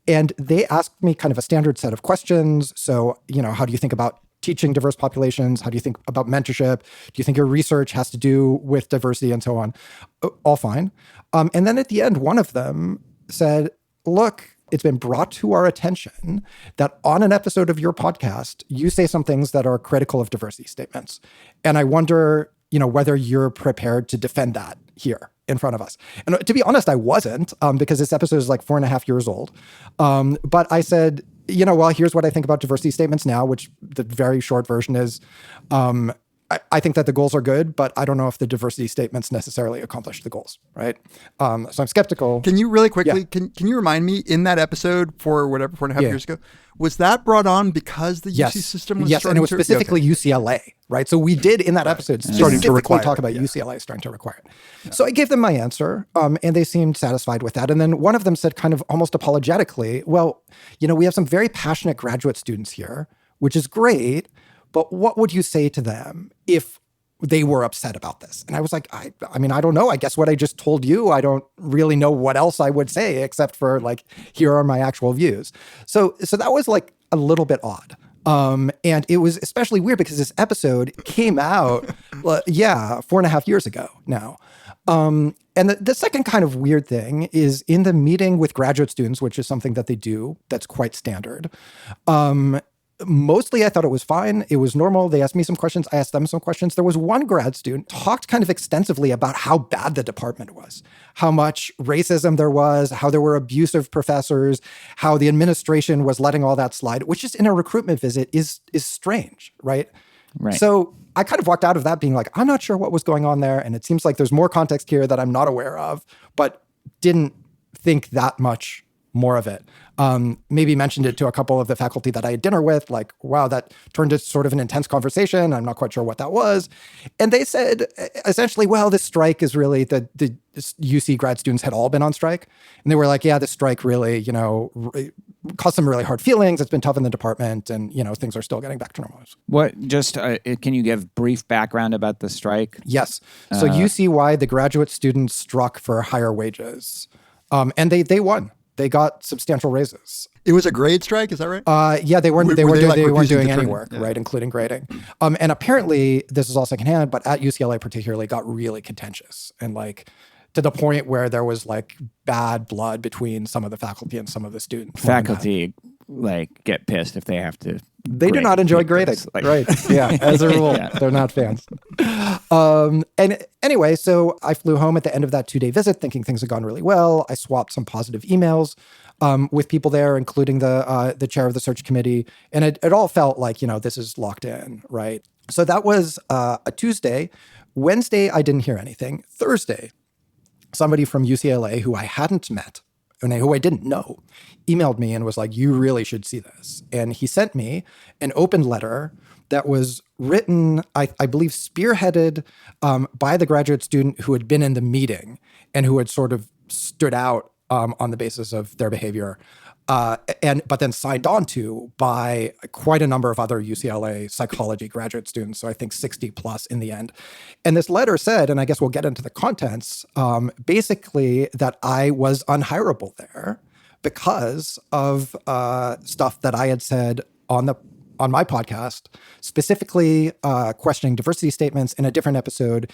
And they asked me kind of a standard set of questions. So, how do you think about teaching diverse populations? How do you think about mentorship? Do you think your research has to do with diversity and so on? All fine. And then at the end, one of them said, look, it's been brought to our attention that on an episode of your podcast, you say some things that are critical of diversity statements. And I wonder, whether you're prepared to defend that here in front of us. And to be honest, I wasn't, because this episode is like 4.5 years old. But I said, well, here's what I think about diversity statements now, which the very short version is, I think that the goals are good, but I don't know if the diversity statements necessarily accomplish the goals, right? So I'm skeptical. Can you really quickly, can you remind me, in that episode for whatever, 4.5 years ago, was that brought on because the UC system was and it was specifically UCLA, right? So we did in that episode starting to require talk about UCLA starting to require it. Yeah. So I gave them my answer, and they seemed satisfied with that. And then one of them said kind of almost apologetically, well, we have some very passionate graduate students here, which is great, but what would you say to them if they were upset about this? And I was like, I mean, I don't know. I guess what I just told you, I don't really know what else I would say except for like, here are my actual views. So that was like a little bit odd. And it was especially weird because this episode came out, 4.5 years ago now. And the second kind of weird thing is in the meeting with graduate students, which is something that they do that's quite standard. Mostly I thought it was fine. It was normal. They asked me some questions. I asked them some questions. There was one grad student talked kind of extensively about how bad the department was, how much racism there was, how there were abusive professors, how the administration was letting all that slide, which is in a recruitment visit is strange, right? Right. So I kind of walked out of that being like, I'm not sure what was going on there. And it seems like there's more context here that I'm not aware of, but didn't think that much more of it. Maybe mentioned it to a couple of the faculty that I had dinner with, like, wow, that turned into sort of an intense conversation. I'm not quite sure what that was. And they said, essentially, well, this strike is really, the UC grad students had all been on strike. And they were like, yeah, this strike really, caused some really hard feelings. It's been tough in the department and, things are still getting back to normal. Can you give brief background about the strike? Yes. So UCY, the graduate students struck for higher wages. And they won. They got substantial raises. It was a grade strike, is that right? Yeah, they weren't doing any work, yeah. right, including grading. And apparently, this is all secondhand, but at UCLA particularly, got really contentious and like to the point where there was like bad blood between some of the faculty and some of the students. Faculty like get pissed if they have to. They do not enjoy grading, right? Yeah, as a rule, they're not fans. And anyway, so I flew home at the end of that 2-day visit thinking things had gone really well. I swapped some positive emails with people there, including the chair of the search committee. And it all felt like, this is locked in, right? So that was a Tuesday. Wednesday, I didn't hear anything. Thursday, somebody from UCLA who I hadn't met and who I didn't know emailed me and was like, you really should see this. And he sent me an open letter that was written, I believe, spearheaded by the graduate student who had been in the meeting and who had sort of stood out on the basis of their behavior, but then signed on to by quite a number of other UCLA psychology graduate students. So I think 60 plus in the end. And this letter said, and I guess we'll get into the contents, basically that I was unhireable there because of stuff that I had said on my podcast, specifically questioning diversity statements in a different episode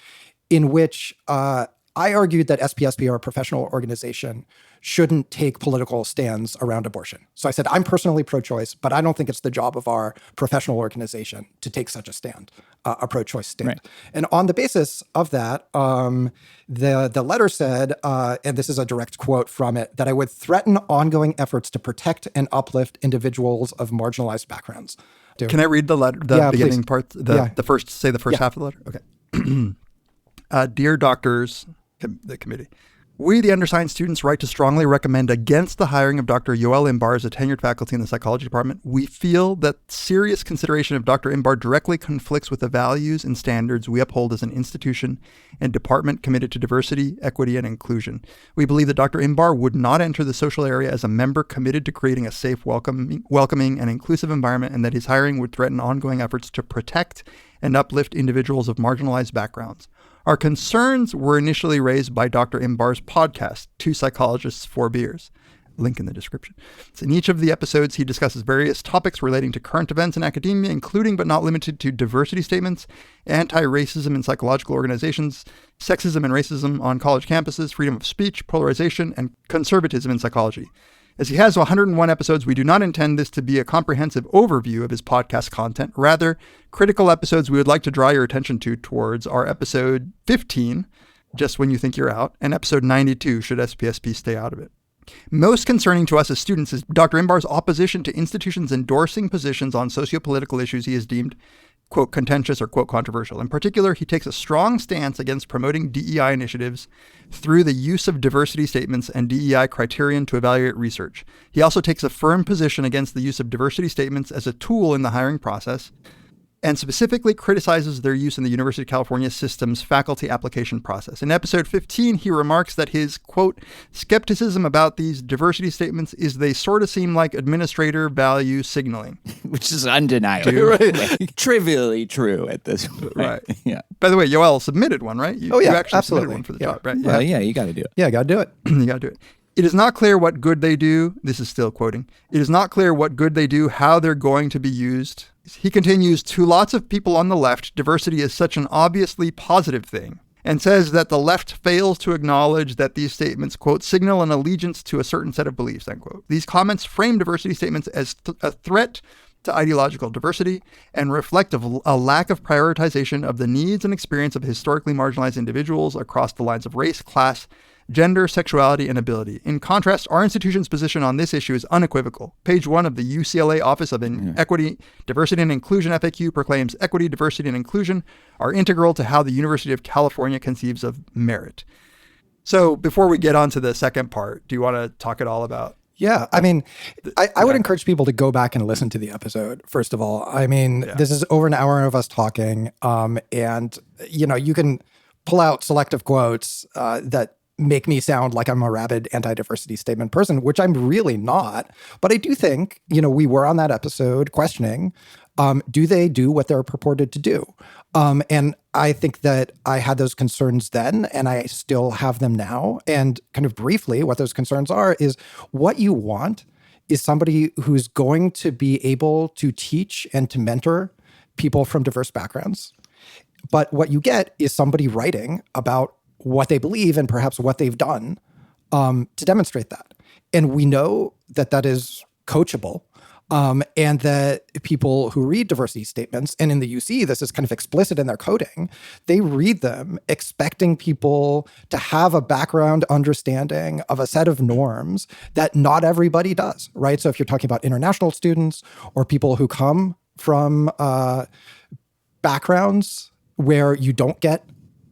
in which I argued that SPSP, or a professional organization, shouldn't take political stands around abortion. So I said, I'm personally pro-choice, but I don't think it's the job of our professional organization to take such a stand, a pro-choice stand. Right. And on the basis of that, the letter said, and this is a direct quote from it, that I would threaten ongoing efforts to protect and uplift individuals of marginalized backgrounds. Can I read the letter, beginning please. Part, the first half of the letter? Okay. Dear doctors, the committee, We, the undersigned students, write to strongly recommend against the hiring of Dr. Yoel Inbar as a tenured faculty in the psychology department. We feel that serious consideration of Dr. Inbar directly conflicts with the values and standards we uphold as an institution and department committed to diversity, equity, and inclusion. We believe that Dr. Inbar would not enter the social area as a member committed to creating a safe, welcoming, and inclusive environment, and that his hiring would threaten ongoing efforts to protect and uplift individuals of marginalized backgrounds. Our concerns were initially raised by Dr. Inbar's podcast, Two Psychologists, Four Beers. Link in the description. So in each of the episodes, he discusses various topics relating to current events in academia, including but not limited to diversity statements, anti-racism in psychological organizations, sexism and racism on college campuses, freedom of speech, polarization, and conservatism in psychology. As he has 101 episodes, we do not intend this to be a comprehensive overview of his podcast content. Rather, critical episodes we would like to draw your attention to towards are episode 15, Just When You Think You're Out, and episode 92, Should SPSP Stay Out of It. Most concerning to us as students is Dr. Inbar's opposition to institutions endorsing positions on sociopolitical issues he has deemed, quote, contentious or, quote, controversial. In particular, he takes a strong stance against promoting DEI initiatives through the use of diversity statements and DEI criterion to evaluate research. He also takes a firm position against the use of diversity statements as a tool in the hiring process, and specifically criticizes their use in the University of California system's faculty application process. In episode 15, he remarks that his, quote, skepticism about these diversity statements is they sort of seem like administrator value signaling. Which is undeniable. Like, trivially true at this point. Right. Yeah. By the way, Yoel submitted one, right? You actually absolutely. submitted one for the job, right? Well, yeah, you got to do it. Yeah, got to do it. You got to do it. It is not clear what good they do. This is still quoting. It is not clear what good they do, how they're going to be used. He continues, to lots of people on the left, diversity is such an obviously positive thing, and says that the left fails to acknowledge that these statements, quote, signal an allegiance to a certain set of beliefs, unquote. These comments frame diversity statements as a threat to ideological diversity and reflect a lack of prioritization of the needs and experience of historically marginalized individuals across the lines of race, class, gender, sexuality, and ability. In contrast, our institution's position on this issue is unequivocal. Page 1 of the UCLA Office of Equity, Diversity, and Inclusion FAQ proclaims equity, diversity, and inclusion are integral to how the University of California conceives of merit. So before we get on to the second part, do you want to talk at all about? Yeah, I mean, I would encourage people to go back and listen to the episode, first of all. I mean, This is over an hour of us talking, and, you know, you can pull out selective quotes that make me sound like I'm a rabid anti-diversity statement person, which I'm really not. But I do think, you know, we were on that episode questioning, do they do what they're purported to do? And I think that I had those concerns then, and I still have them now. And kind of briefly, what those concerns are is what you want is somebody who's going to be able to teach and to mentor people from diverse backgrounds. But what you get is somebody writing about what they believe and perhaps what they've done to demonstrate that. And we know that that is coachable, and that people who read diversity statements, and in the UC, this is kind of explicit in their coding, they read them expecting people to have a background understanding of a set of norms that not everybody does, right? So if you're talking about international students or people who come from backgrounds where you don't get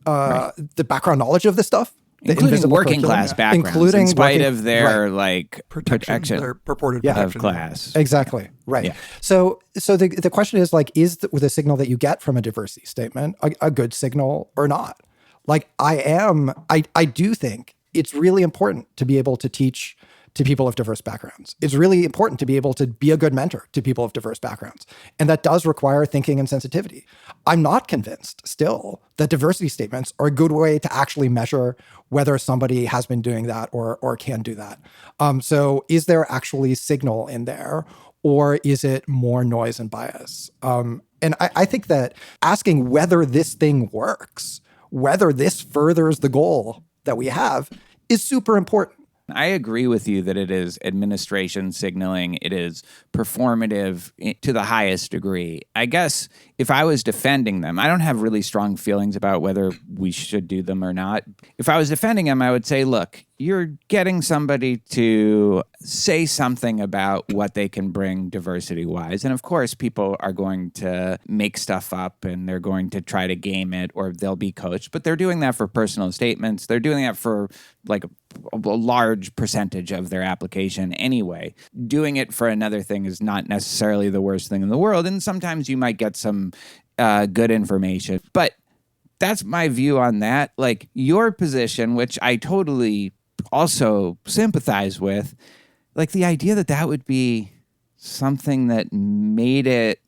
the background knowledge of this stuff, including working class backgrounds, in spite of their like protection, their purported of protection class. Exactly. Right. Yeah. So the question is like, is the signal that you get from a diversity statement a good signal or not? Like I do think it's really important to be able to teach to people of diverse backgrounds. It's really important to be able to be a good mentor to people of diverse backgrounds. And that does require thinking and sensitivity. I'm not convinced still that diversity statements are a good way to actually measure whether somebody has been doing that or can do that. So is there actually signal in there, or is it more noise and bias? And I think that asking whether this thing works, whether this furthers the goal that we have, is super important. I agree with you that it is administration signaling. It is performative to the highest degree. I guess if I was defending them, I don't have really strong feelings about whether we should do them or not. If I was defending them, I would say, look, you're getting somebody to say something about what they can bring diversity-wise. And of course, people are going to make stuff up and they're going to try to game it or they'll be coached. But they're doing that for personal statements. They're doing that for like a large percentage of their application anyway. Doing it for another thing is not necessarily the worst thing in the world. And sometimes you might get some good information. But that's my view on that. Like your position, which I totally also sympathize with, like the idea that that would be something that made it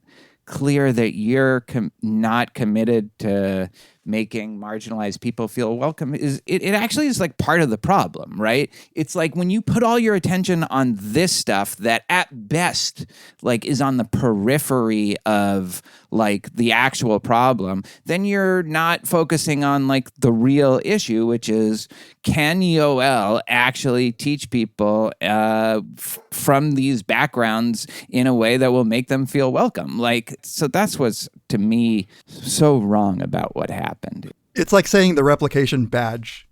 clear that you're not committed to making marginalized people feel welcome is it actually is like part of the problem, right? It's like when you put all your attention on this stuff that at best like is on the periphery of like the actual problem, then you're not focusing on like the real issue, which is can Yoel actually teach people from these backgrounds in a way that will make them feel welcome? Like, so that's what's to me so wrong about what happened. It's like saying the replication badge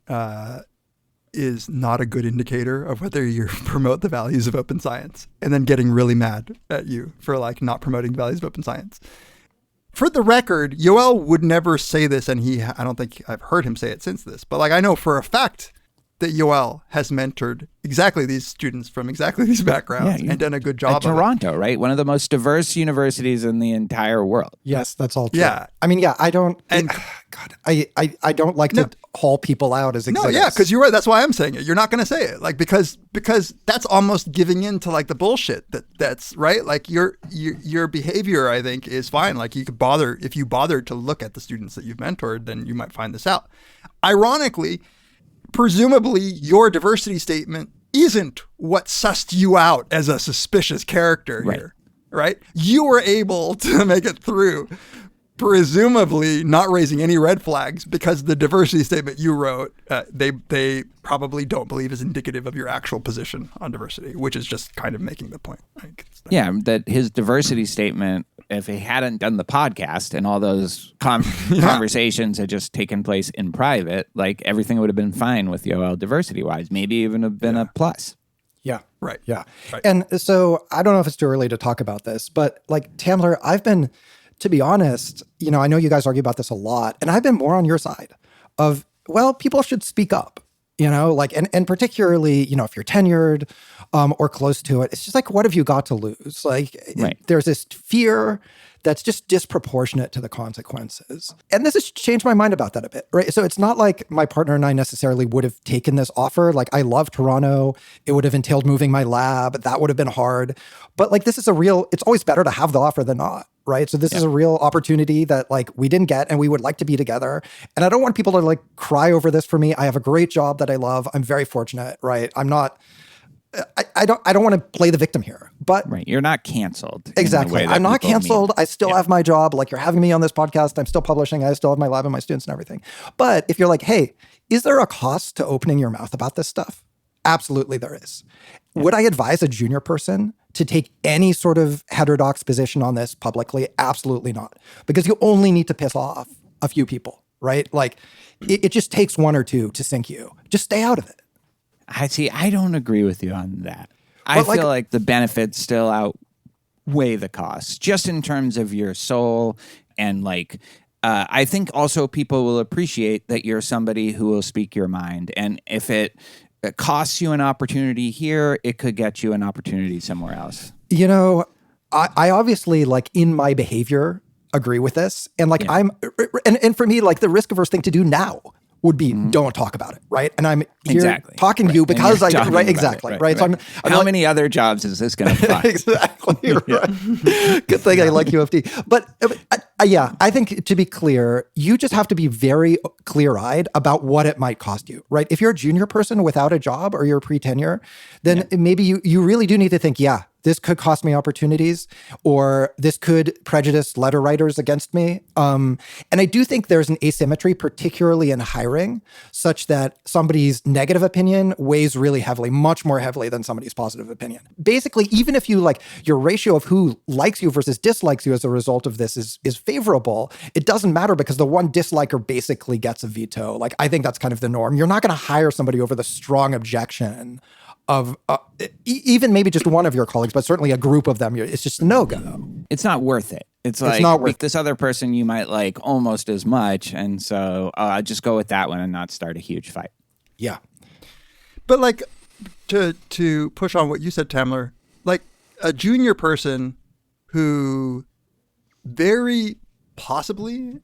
is not a good indicator of whether you promote the values of open science, and then getting really mad at you for like not promoting the values of open science. For the record, Yoel would never say this, and I don't think I've heard him say it since this, but like I know for a fact that Yoel has mentored exactly these students from exactly these backgrounds and done a good job at Toronto, right? One of the most diverse universities in the entire world. Yes, that's all true. Yeah. I mean, yeah, I don't, God, I don't like to haul people out as exhibits. No, yeah, because you're right. That's why I'm saying it. You're not going to say it, like because that's almost giving in to like the bullshit that's right. Like your behavior, I think, is fine. Like if you bothered to look at the students that you've mentored, then you might find this out. Ironically, presumably your diversity statement isn't what sussed you out as a suspicious character here, right? You were able to make it through, presumably not raising any red flags because the diversity statement you wrote, they probably don't believe is indicative of your actual position on diversity, which is just kind of making the point. Yeah, that his diversity statement, if he hadn't done the podcast and all those conversations had just taken place in private, like everything would have been fine with Yoel diversity-wise, maybe even have been a plus. Yeah. Right. Yeah. Right. And so I don't know if it's too early to talk about this, but like Tamler, I've been, to be honest, I know you guys argue about this a lot, and I've been more on your side of, well, people should speak up, like, and particularly, if you're tenured or close to it, it's just like, what have you got to lose? Like, there's this fear that's just disproportionate to the consequences. And this has changed my mind about that a bit, right? So it's not like my partner and I necessarily would have taken this offer. Like, I love Toronto. It would have entailed moving my lab. That would have been hard. But like, this is it's always better to have the offer than not, right? So this is a real opportunity that like we didn't get and we would like to be together. And I don't want people to like cry over this for me. I have a great job that I love. I'm very fortunate, right? I'm not... I don't want to play the victim here, but you're not canceled. Exactly. I'm not canceled. I still have my job. Like, you're having me on this podcast. I'm still publishing. I still have my lab and my students and everything. But if you're like, hey, is there a cost to opening your mouth about this stuff? Absolutely there is. Yeah. Would I advise a junior person to take any sort of heterodox position on this publicly? Absolutely not. Because you only need to piss off a few people, right? Like, it just takes one or two to sink you. Just stay out of it. I don't agree with you on that. I feel like the benefits still outweigh the costs, just in terms of your soul. And like, I think also people will appreciate that you're somebody who will speak your mind. And if it costs you an opportunity here, it could get you an opportunity somewhere else. I obviously, like, in my behavior, agree with this. And like, and for me, like, the risk averse thing to do now would be don't talk about it, right? And I'm here talking to you because So I'm how many other jobs is this going to find? Exactly, right. Good thing I like U of T. But I think to be clear, you just have to be very clear-eyed about what it might cost you, right? If you're a junior person without a job or you're pre-tenure, then maybe you really do need to think, this could cost me opportunities, or this could prejudice letter writers against me. And I do think there's an asymmetry, particularly in hiring, such that somebody's negative opinion weighs really heavily, much more heavily than somebody's positive opinion. Basically, even if you like your ratio of who likes you versus dislikes you as a result of this is favorable, it doesn't matter because the one disliker basically gets a veto. Like, I think that's kind of the norm. You're not going to hire somebody over the strong objection of even maybe just one of your colleagues, but certainly a group of them. It's just a no-go. It's not worth it. It's like not worth this other person you might like almost as much. And so I'll just go with that one and not start a huge fight. Yeah. But like to push on what you said, Tamler, like a junior person who very possibly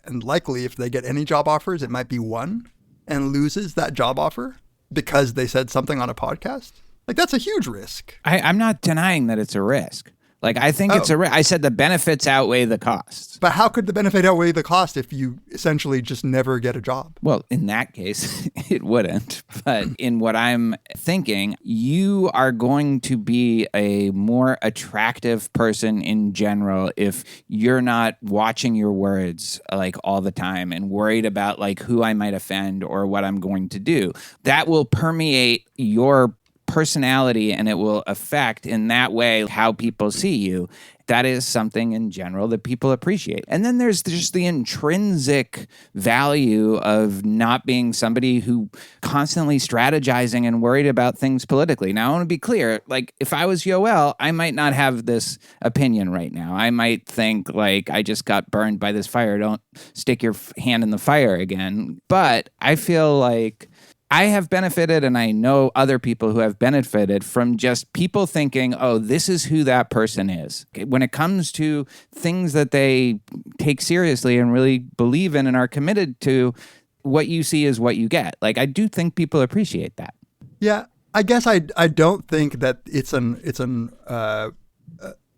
and likely, if they get any job offers, it might be one, and loses that job offer because they said something on a podcast. Like, that's a huge risk. I'm not denying that it's a risk. Like, I think it's a risk. I said the benefits outweigh the costs. But how could the benefit outweigh the cost if you essentially just never get a job? Well, in that case, it wouldn't. But in what I'm thinking, you are going to be a more attractive person in general if you're not watching your words like all the time and worried about like who I might offend or what I'm going to do. That will permeate your personality and it will affect in that way how people see you. That is something in general that people appreciate. And then there's just the intrinsic value of not being somebody who constantly strategizing and worried about things politically. Now, I want to be clear, like if I was Yoel, I might not have this opinion right now. I might think like I just got burned by this fire. Don't stick your hand in the fire again. But I feel like I have benefited, and I know other people who have benefited from just people thinking, oh, this is who that person is. When it comes to things that they take seriously and really believe in and are committed to, what you see is what you get. Like, I do think people appreciate that. Yeah, I guess I don't think that it's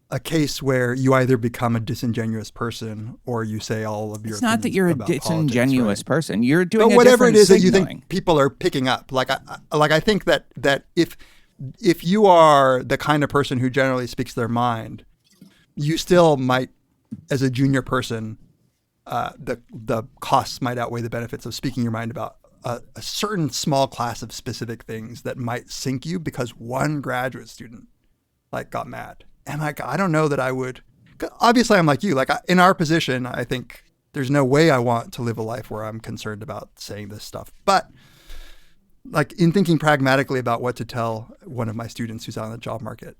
a case where you either become a disingenuous person or you say all of your. It's not that you're a disingenuous right? person. You're doing but whatever it is signaling. that you think people are picking up. Like I think that if you are the kind of person who generally speaks their mind, you still might, as a junior person, the costs might outweigh the benefits of speaking your mind about a certain small class of specific things that might sink you because one graduate student like got mad. And like, I don't know that I would. Obviously, I'm like you. Like in our position, I think there's no way I want to live a life where I'm concerned about saying this stuff. But like in thinking pragmatically about what to tell one of my students who's out on the job market,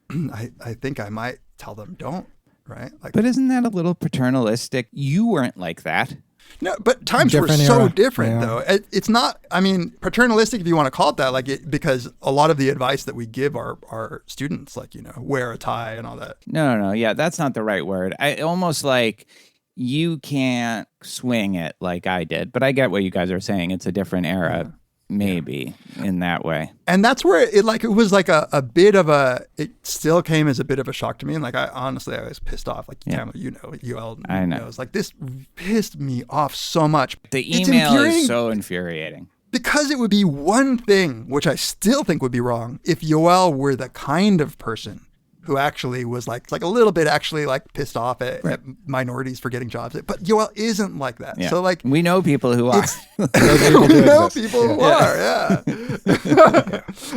I think I might tell them don't. Right? Like, but isn't that a little paternalistic? You weren't like that. No, but times were so different, though. It's not, I mean, paternalistic, if you want to call it that, like because a lot of the advice that we give our students, like, you know, wear a tie and all that. No. Yeah, that's not the right word. I almost like you can't swing it like I did, but I get what you guys are saying. It's a different era. Maybe in that way. And that's where it was like a bit of it still came as a bit of a shock to me. And like, I was pissed off. Like, Tamler, you know, Yoel knows. Like, this pissed me off so much. The email is so infuriating. Because it would be one thing, which I still think would be wrong, if Yoel were the kind of person who actually was like a little bit actually like pissed off at minorities for getting jobs. But Yoel isn't like that. Yeah. So like we know people who are. we know people who are, yeah.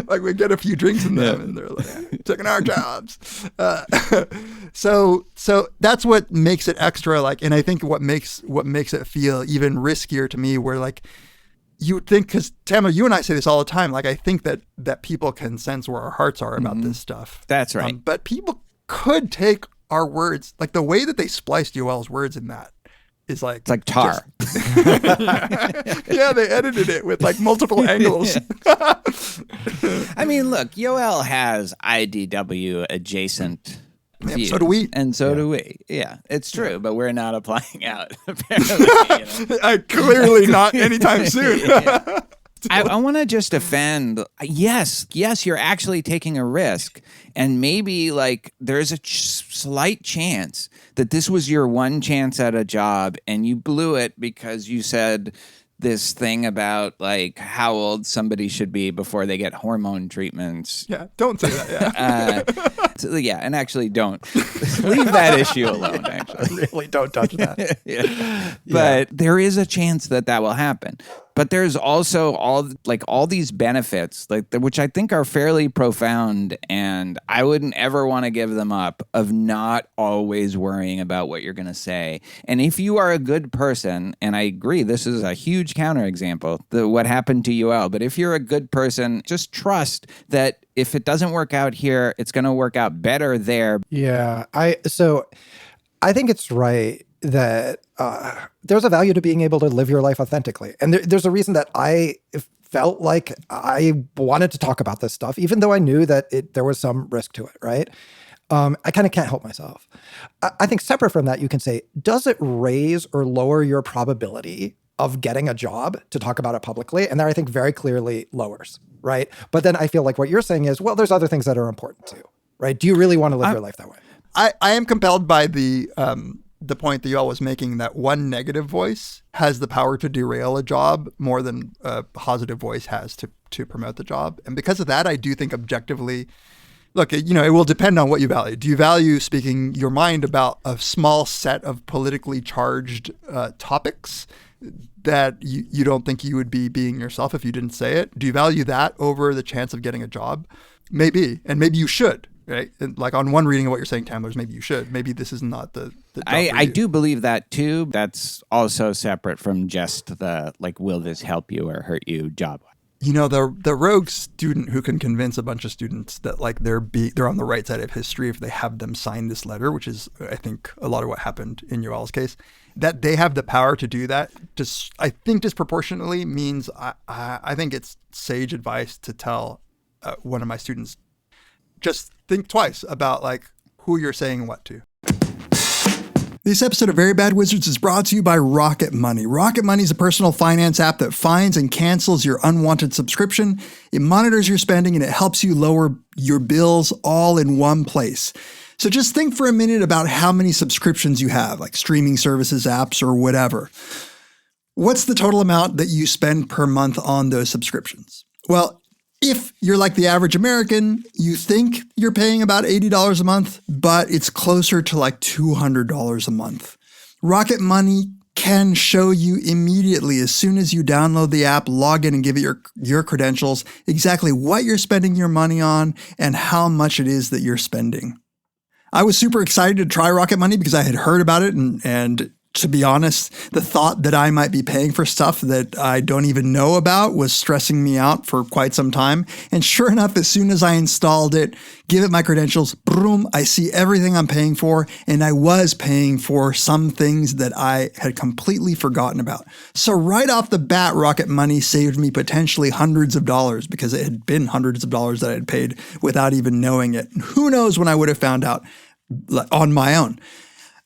Like we get a few drinks in them and they're like taking our jobs. So that's what makes it extra like, and I think what makes it feel even riskier to me where like you would think, because Tamler, you and I say this all the time, like I think that people can sense where our hearts are about this stuff. That's right. But people could take our words, like the way that they spliced Yoel's words in that is like... It's like tar. Yeah, they edited it with like multiple angles. I mean, look, Yoel has IDW adjacent... Yeah, so do we. And so do we. Yeah, it's true, but we're not applying out, apparently. Clearly not anytime soon. I want to just defend, yes, you're actually taking a risk. And maybe like there's a slight chance that this was your one chance at a job and you blew it because you said this thing about like how old somebody should be before they get hormone treatments. Yeah, don't say that. Yeah. So, yeah, and actually don't. Leave that issue alone, actually. Really don't touch that. Yeah. But there is a chance that will happen. But there's also all these benefits, which I think are fairly profound, and I wouldn't ever want to give them up, of not always worrying about what you're going to say. And if you are a good person, and I agree, this is a huge counterexample, what happened to Yoel, but if you're a good person, just trust that if it doesn't work out here, it's going to work out better there. Yeah. So I think it's right that there's a value to being able to live your life authentically. And there's a reason that I felt like I wanted to talk about this stuff, even though I knew that there was some risk to it, right? I kind of can't help myself. I think separate from that, you can say, does it raise or lower your probability of getting a job to talk about it publicly? And that I think very clearly lowers, right? But then I feel like what you're saying is, well, there's other things that are important too, right? Do you really want to live your life that way? I am compelled by the point that Yoel was making, that one negative voice has the power to derail a job more than a positive voice has to promote the job. And because of that, I do think objectively, look, it will depend on what you value. Do you value speaking your mind about a small set of politically charged topics that you don't think you would be being yourself if you didn't say it? Do you value that over the chance of getting a job? Maybe. And maybe you should. Right? And like on one reading of what you're saying, Tamler, maybe you should. Maybe this is not the job I do believe that too. That's also separate from just the will this help you or hurt you job. The rogue student who can convince a bunch of students that they're on the right side of history if they have them sign this letter, which is I think a lot of what happened in Yoel's case, that they have the power to do that. Just I think disproportionately means I think it's sage advice to tell one of my students, just think twice about who you're saying what to. This episode of Very Bad Wizards is brought to you by Rocket Money. Rocket Money is a personal finance app that finds and cancels your unwanted subscription. It monitors your spending and it helps you lower your bills all in one place. So just think for a minute about how many subscriptions you have, like streaming services, apps, or whatever. What's the total amount that you spend per month on those subscriptions? Well, if you're like the average American, you think you're paying about $80 a month, but it's closer to $200 a month. Rocket Money can show you immediately, as soon as you download the app, log in and give it your credentials, exactly what you're spending your money on and how much it is that you're spending. I was super excited to try Rocket Money because I had heard about it and to be honest, the thought that I might be paying for stuff that I don't even know about was stressing me out for quite some time. And sure enough, as soon as I installed it, give it my credentials, boom, I see everything I'm paying for. And I was paying for some things that I had completely forgotten about. So right off the bat, Rocket Money saved me potentially hundreds of dollars because it had been hundreds of dollars that I had paid without even knowing it. Who knows when I would have found out on my own.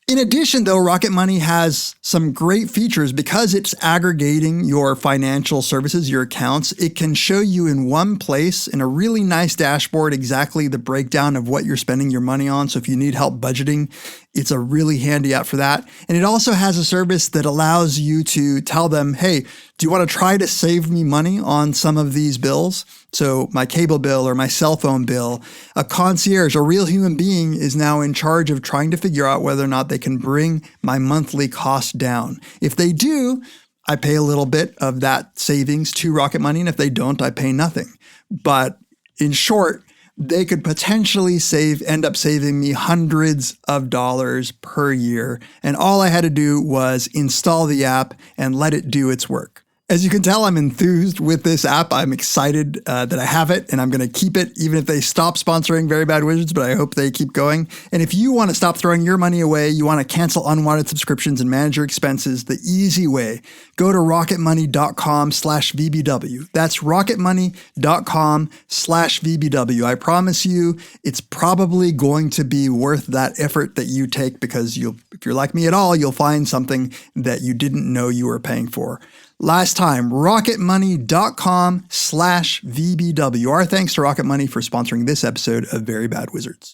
In addition, though, Rocket Money has some great features because it's aggregating your financial services, your accounts. It can show you in one place in a really nice dashboard exactly the breakdown of what you're spending your money on. So if you need help budgeting, it's a really handy app for that. And it also has a service that allows you to tell them, hey, do you want to try to save me money on some of these bills? So my cable bill or my cell phone bill, a concierge, a real human being is now in charge of trying to figure out whether or not they can bring my monthly cost down. If they do, I pay a little bit of that savings to Rocket Money. And if they don't, I pay nothing. But in short, they could potentially end up saving me hundreds of dollars per year. And all I had to do was install the app and let it do its work. As you can tell, I'm enthused with this app. I'm excited that I have it, and I'm going to keep it even if they stop sponsoring Very Bad Wizards, but I hope they keep going. And if you want to stop throwing your money away, you want to cancel unwanted subscriptions and manage your expenses the easy way, go to rocketmoney.com/VBW. That's rocketmoney.com/VBW. I promise you, it's probably going to be worth that effort that you take because if you're like me at all, you'll find something that you didn't know you were paying for. Last time, rocketmoney.com/VBW. Our thanks to Rocket Money for sponsoring this episode of Very Bad Wizards.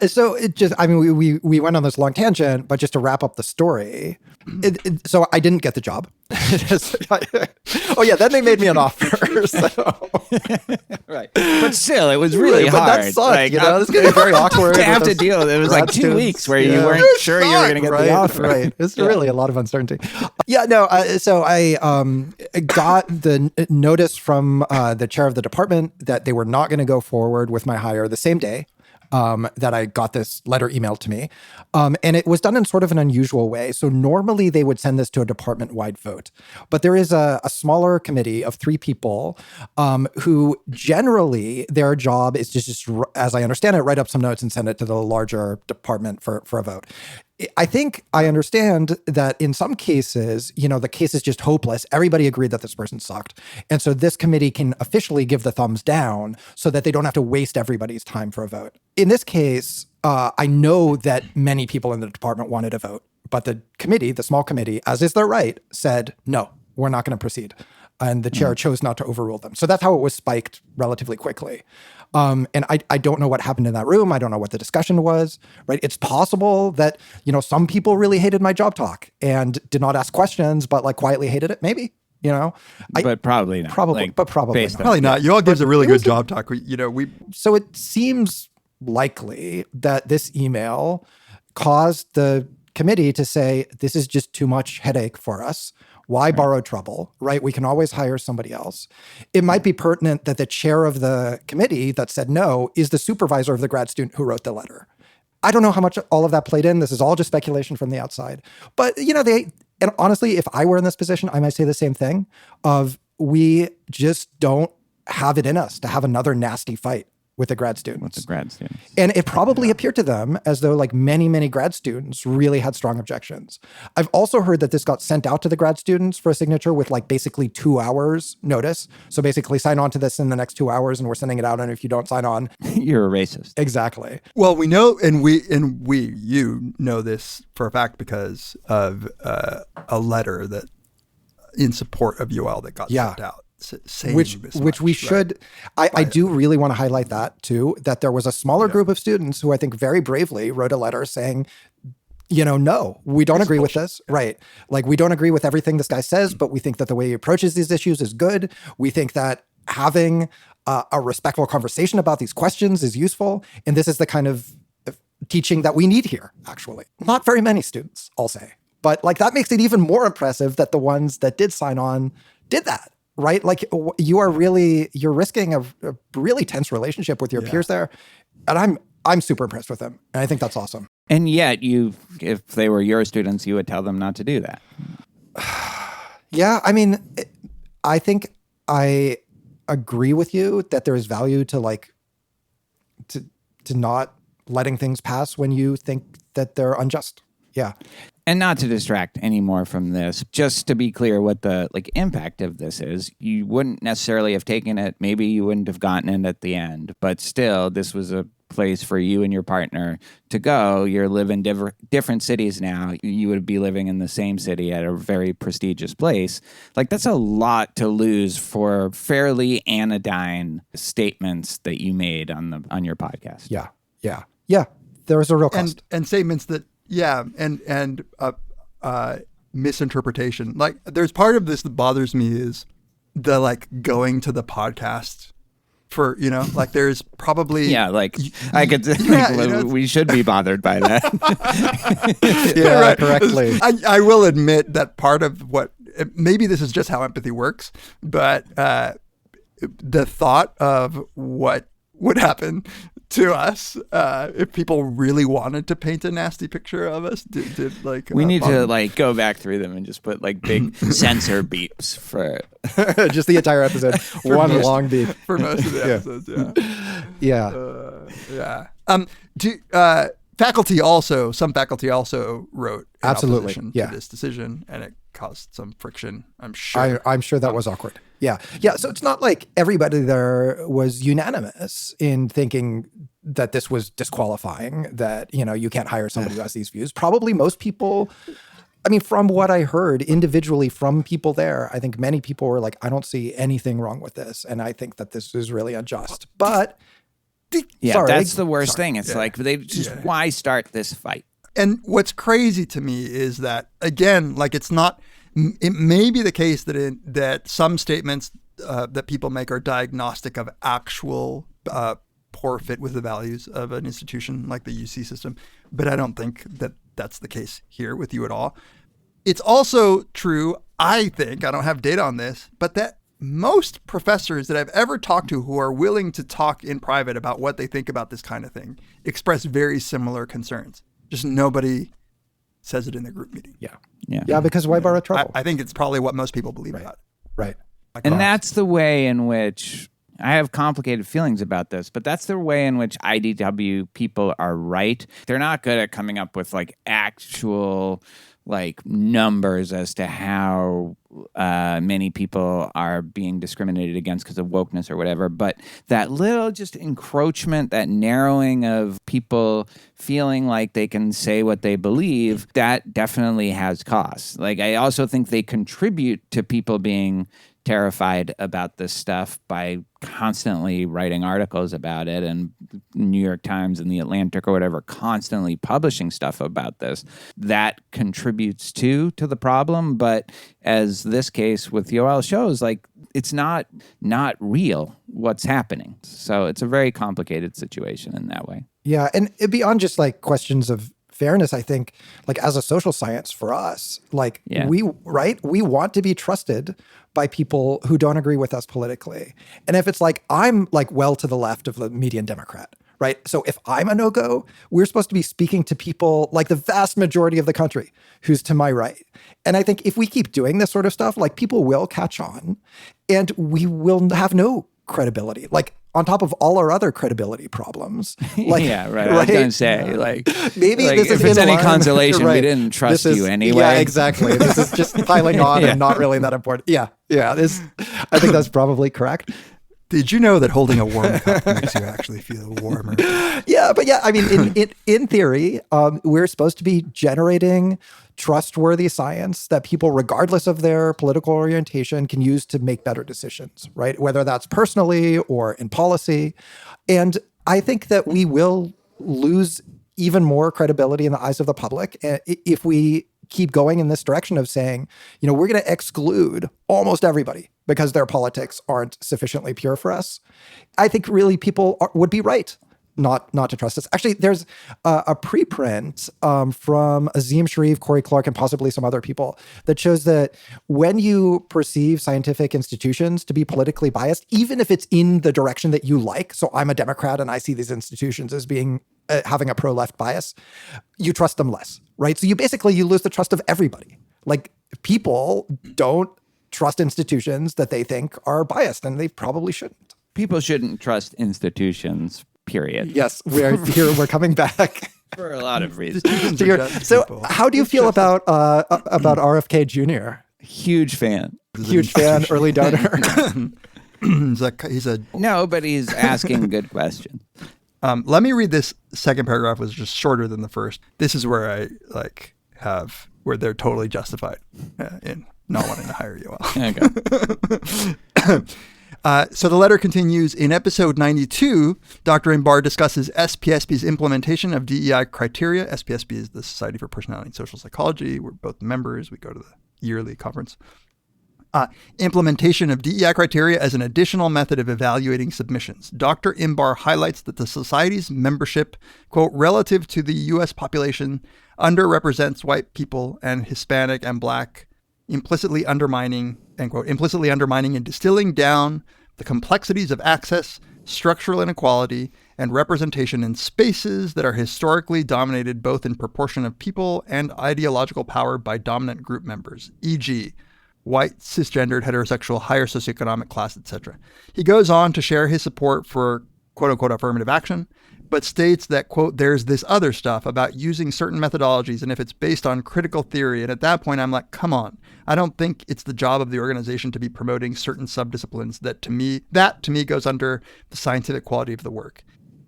So it just, I mean, we went on this long tangent, but just to wrap up the story, so I didn't get the job. Oh yeah, then they made me an offer. So. Right. But still, it was really But hard. that sucked, this is going to be very awkward. To have with to those deal with it. It was like 2 students. weeks where you weren't sure you were going to get the offer. Right. It's really a lot of uncertainty. Yeah, no. So I got the notice from the chair of the department that they were not going to go forward with my hire the same day. That I got this letter emailed to me. And it was done in sort of an unusual way. So normally they would send this to a department-wide vote. But there is a smaller committee of 3 people who generally their job is to just, as I understand it, write up some notes and send it to the larger department for a vote. I think I understand that in some cases, the case is just hopeless. Everybody agreed that this person sucked. And so this committee can officially give the thumbs down so that they don't have to waste everybody's time for a vote. In this case, I know that many people in the department wanted a vote, but the committee, the small committee, as is their right, said, no, we're not going to proceed. And the chair chose not to overrule them. So that's how it was spiked relatively quickly. And I don't know what happened in that room. I don't know what the discussion was, right? It's possible that, some people really hated my job talk and did not ask questions, but like quietly hated it, maybe, But probably not. Probably, Like, but probably based not. Probably not. Yoel gives a really good job talk. So it seems likely that this email caused the committee to say, this is just too much headache for us. Why borrow trouble, right? We can always hire somebody else. It might be pertinent that the chair of the committee that said no is the supervisor of the grad student who wrote the letter. I don't know how much all of that played in. This is all just speculation from the outside. But, and honestly, if I were in this position, I might say the same thing of we just don't have it in us to have another nasty fight with the grad students. With the grad students. And it probably appeared to them as though like many, many grad students really had strong objections. I've also heard that this got sent out to the grad students for a signature with like basically 2 hours notice. So basically sign on to this in the next 2 hours and we're sending it out. And if you don't sign on, you're a racist. Exactly. Well, we know, you know this for a fact because of a letter that in support of Yoel that got sent out. Which we should, I do really want to highlight that too, that there was a smaller group of students who I think very bravely wrote a letter saying, no, we don't agree with this. Right. Like we don't agree with everything this guy says, but we think that the way he approaches these issues is good. We think that having a respectful conversation about these questions is useful. And this is the kind of teaching that we need here, actually. Not very many students, I'll say. But like that makes it even more impressive that the ones that did sign on did that. Right? Like you're risking a really tense relationship with your peers there. And I'm super impressed with them. And I think that's awesome. And yet if they were your students, you would tell them not to do that. Yeah. I mean, I think I agree with you that there is value to to not letting things pass when you think that they're unjust. Yeah. And not to distract any more from this, just to be clear what the impact of this is, you wouldn't necessarily have taken it. Maybe you wouldn't have gotten it at the end, but still, this was a place for you and your partner to go. You're living different cities now. You would be living in the same city at a very prestigious place. Like that's a lot to lose for fairly anodyne statements that you made on your podcast. Yeah. There was a real cost. And statements that and misinterpretation. Like there's part of this that bothers me is the going to the podcast for, there's probably I could we should be bothered by that. Yeah, right. Correctly. I will admit that part of what maybe this is just how empathy works, but the thought of what would happen to us if people really wanted to paint a nasty picture of us. We need to go back through them and just put big censor beeps for just the entire episode. One long beep for most of the episodes. Some faculty also wrote in opposition to this decision, and it caused some friction, I'm sure. I'm sure that was awkward. Yeah. So it's not like everybody there was unanimous in thinking that this was disqualifying, that, you can't hire somebody who has these views. Probably most people, from what I heard individually from people there, I think many people were like, I don't see anything wrong with this. And I think that this is really unjust. But Yeah, Sorry. that's the worst thing. It's like they just why start this fight? And what's crazy to me is that, again, like it may be the case that some statements that people make are diagnostic of actual poor fit with the values of an institution like the UC system, but I don't think that that's the case here with you at all. It's also true, I think, I don't have data on this, but that most professors that I've ever talked to who are willing to talk in private about what they think about this kind of thing express very similar concerns. Just nobody says it in the group meeting. Yeah, because why borrow trouble? I think it's probably what most people believe about it. Right. Like, And that's the way in which I have complicated feelings about this, but that's the way in which IDW people are right. They're not good at coming up with like actual like numbers as to how many people are being discriminated against because of wokeness or whatever. But that little just encroachment, that narrowing of people feeling like they can say what they believe, that definitely has costs. Like I also think they contribute to people being terrified about this stuff by constantly writing articles about it, and New York Times and the Atlantic or whatever constantly publishing stuff about this. That contributes to the problem, but as this case with Yoel shows, like it's not real what's happening. So it's a very complicated situation in that way. Yeah, and beyond just like questions of fairness, I think, like as a social science for us, like we want to be trusted by people who don't agree with us politically. And if it's like, I'm like well to the left of the median Democrat, right? So if I'm a no-go, we're supposed to be speaking to people like the vast majority of the country who's to my right. And I think if we keep doing this sort of stuff, like people will catch on and we will have no credibility. Like on top of all our other credibility problems. Like, yeah, right. I was going to say, like, maybe like, this is if it's any line, consolation, right. we didn't trust you anyway. Yeah, exactly. This is just piling on and not really that important. Yeah. I think that's probably correct. Did you know that holding a warm cup makes you actually feel warmer? Yeah, but I mean, in theory, we're supposed to be generating trustworthy science that people, regardless of their political orientation, can use to make better decisions, right? Whether that's personally or in policy. And I think that we will lose even more credibility in the eyes of the public if we keep going in this direction of saying, we're going to exclude almost everybody because their politics aren't sufficiently pure for us. I think really people would be right not to trust us. Actually, there's a preprint from Azim Sharif, Corey Clark, and possibly some other people that shows that when you perceive scientific institutions to be politically biased, even if it's in the direction that you like, so I'm a Democrat and I see these institutions as being having a pro-left bias, you trust them less, right? So you lose the trust of everybody. Like people don't trust institutions that they think are biased, and they probably shouldn't. People shouldn't trust institutions, period. Yes, we're coming back. For a lot of reasons. So how do you feel about RFK Jr.? Huge fan. Early donor. No, but he's asking good questions. Let me read this second paragraph, which is just shorter than the first. This is where I where they're totally justified in not wanting to hire you. So the letter continues. In episode 92, Dr. Inbar discusses SPSB's implementation of DEI criteria. SPSB is the Society for Personality and Social Psychology. We're both members. We go to the yearly conference. Implementation of DEI criteria as an additional method of evaluating submissions. Dr. Inbar highlights that the Society's membership, quote, relative to the U.S. population, underrepresents white people and Hispanic and Black, implicitly undermining, end quote, and distilling down the complexities of access, structural inequality, and representation in spaces that are historically dominated both in proportion of people and ideological power by dominant group members, e.g., white, cisgendered, heterosexual, higher socioeconomic class, etc. He goes on to share his support for quote-unquote affirmative action, but states that, quote, there's this other stuff about using certain methodologies and if it's based on critical theory. And at that point, I'm like, come on. I don't think it's the job of the organization to be promoting certain subdisciplines that to me goes under the scientific quality of the work.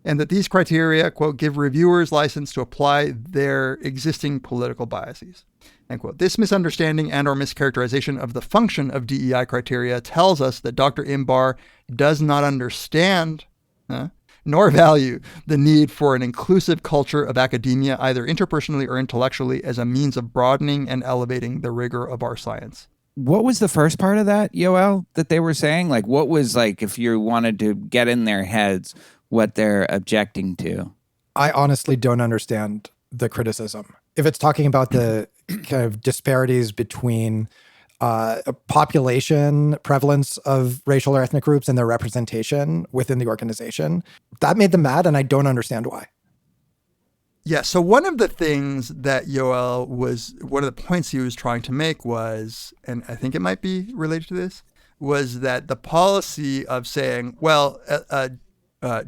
And that these criteria, quote, give reviewers license to apply their existing political biases, end quote. This misunderstanding and or mischaracterization of the function of DEI criteria tells us that Dr. Inbar does not understand nor value the need for an inclusive culture of academia, either interpersonally or intellectually, as a means of broadening and elevating the rigor of our science. What was the first part of that, Yoel, that they were saying? Like, what was, like, if you wanted to get in their heads, what they're objecting to? I honestly don't understand the criticism. If it's talking about the kind of disparities between population prevalence of racial or ethnic groups and their representation within the organization, that made them mad, and I don't understand why. Yeah, so one of the things that one of the points he was trying to make was, and I think it might be related to this, was that the policy of saying, well,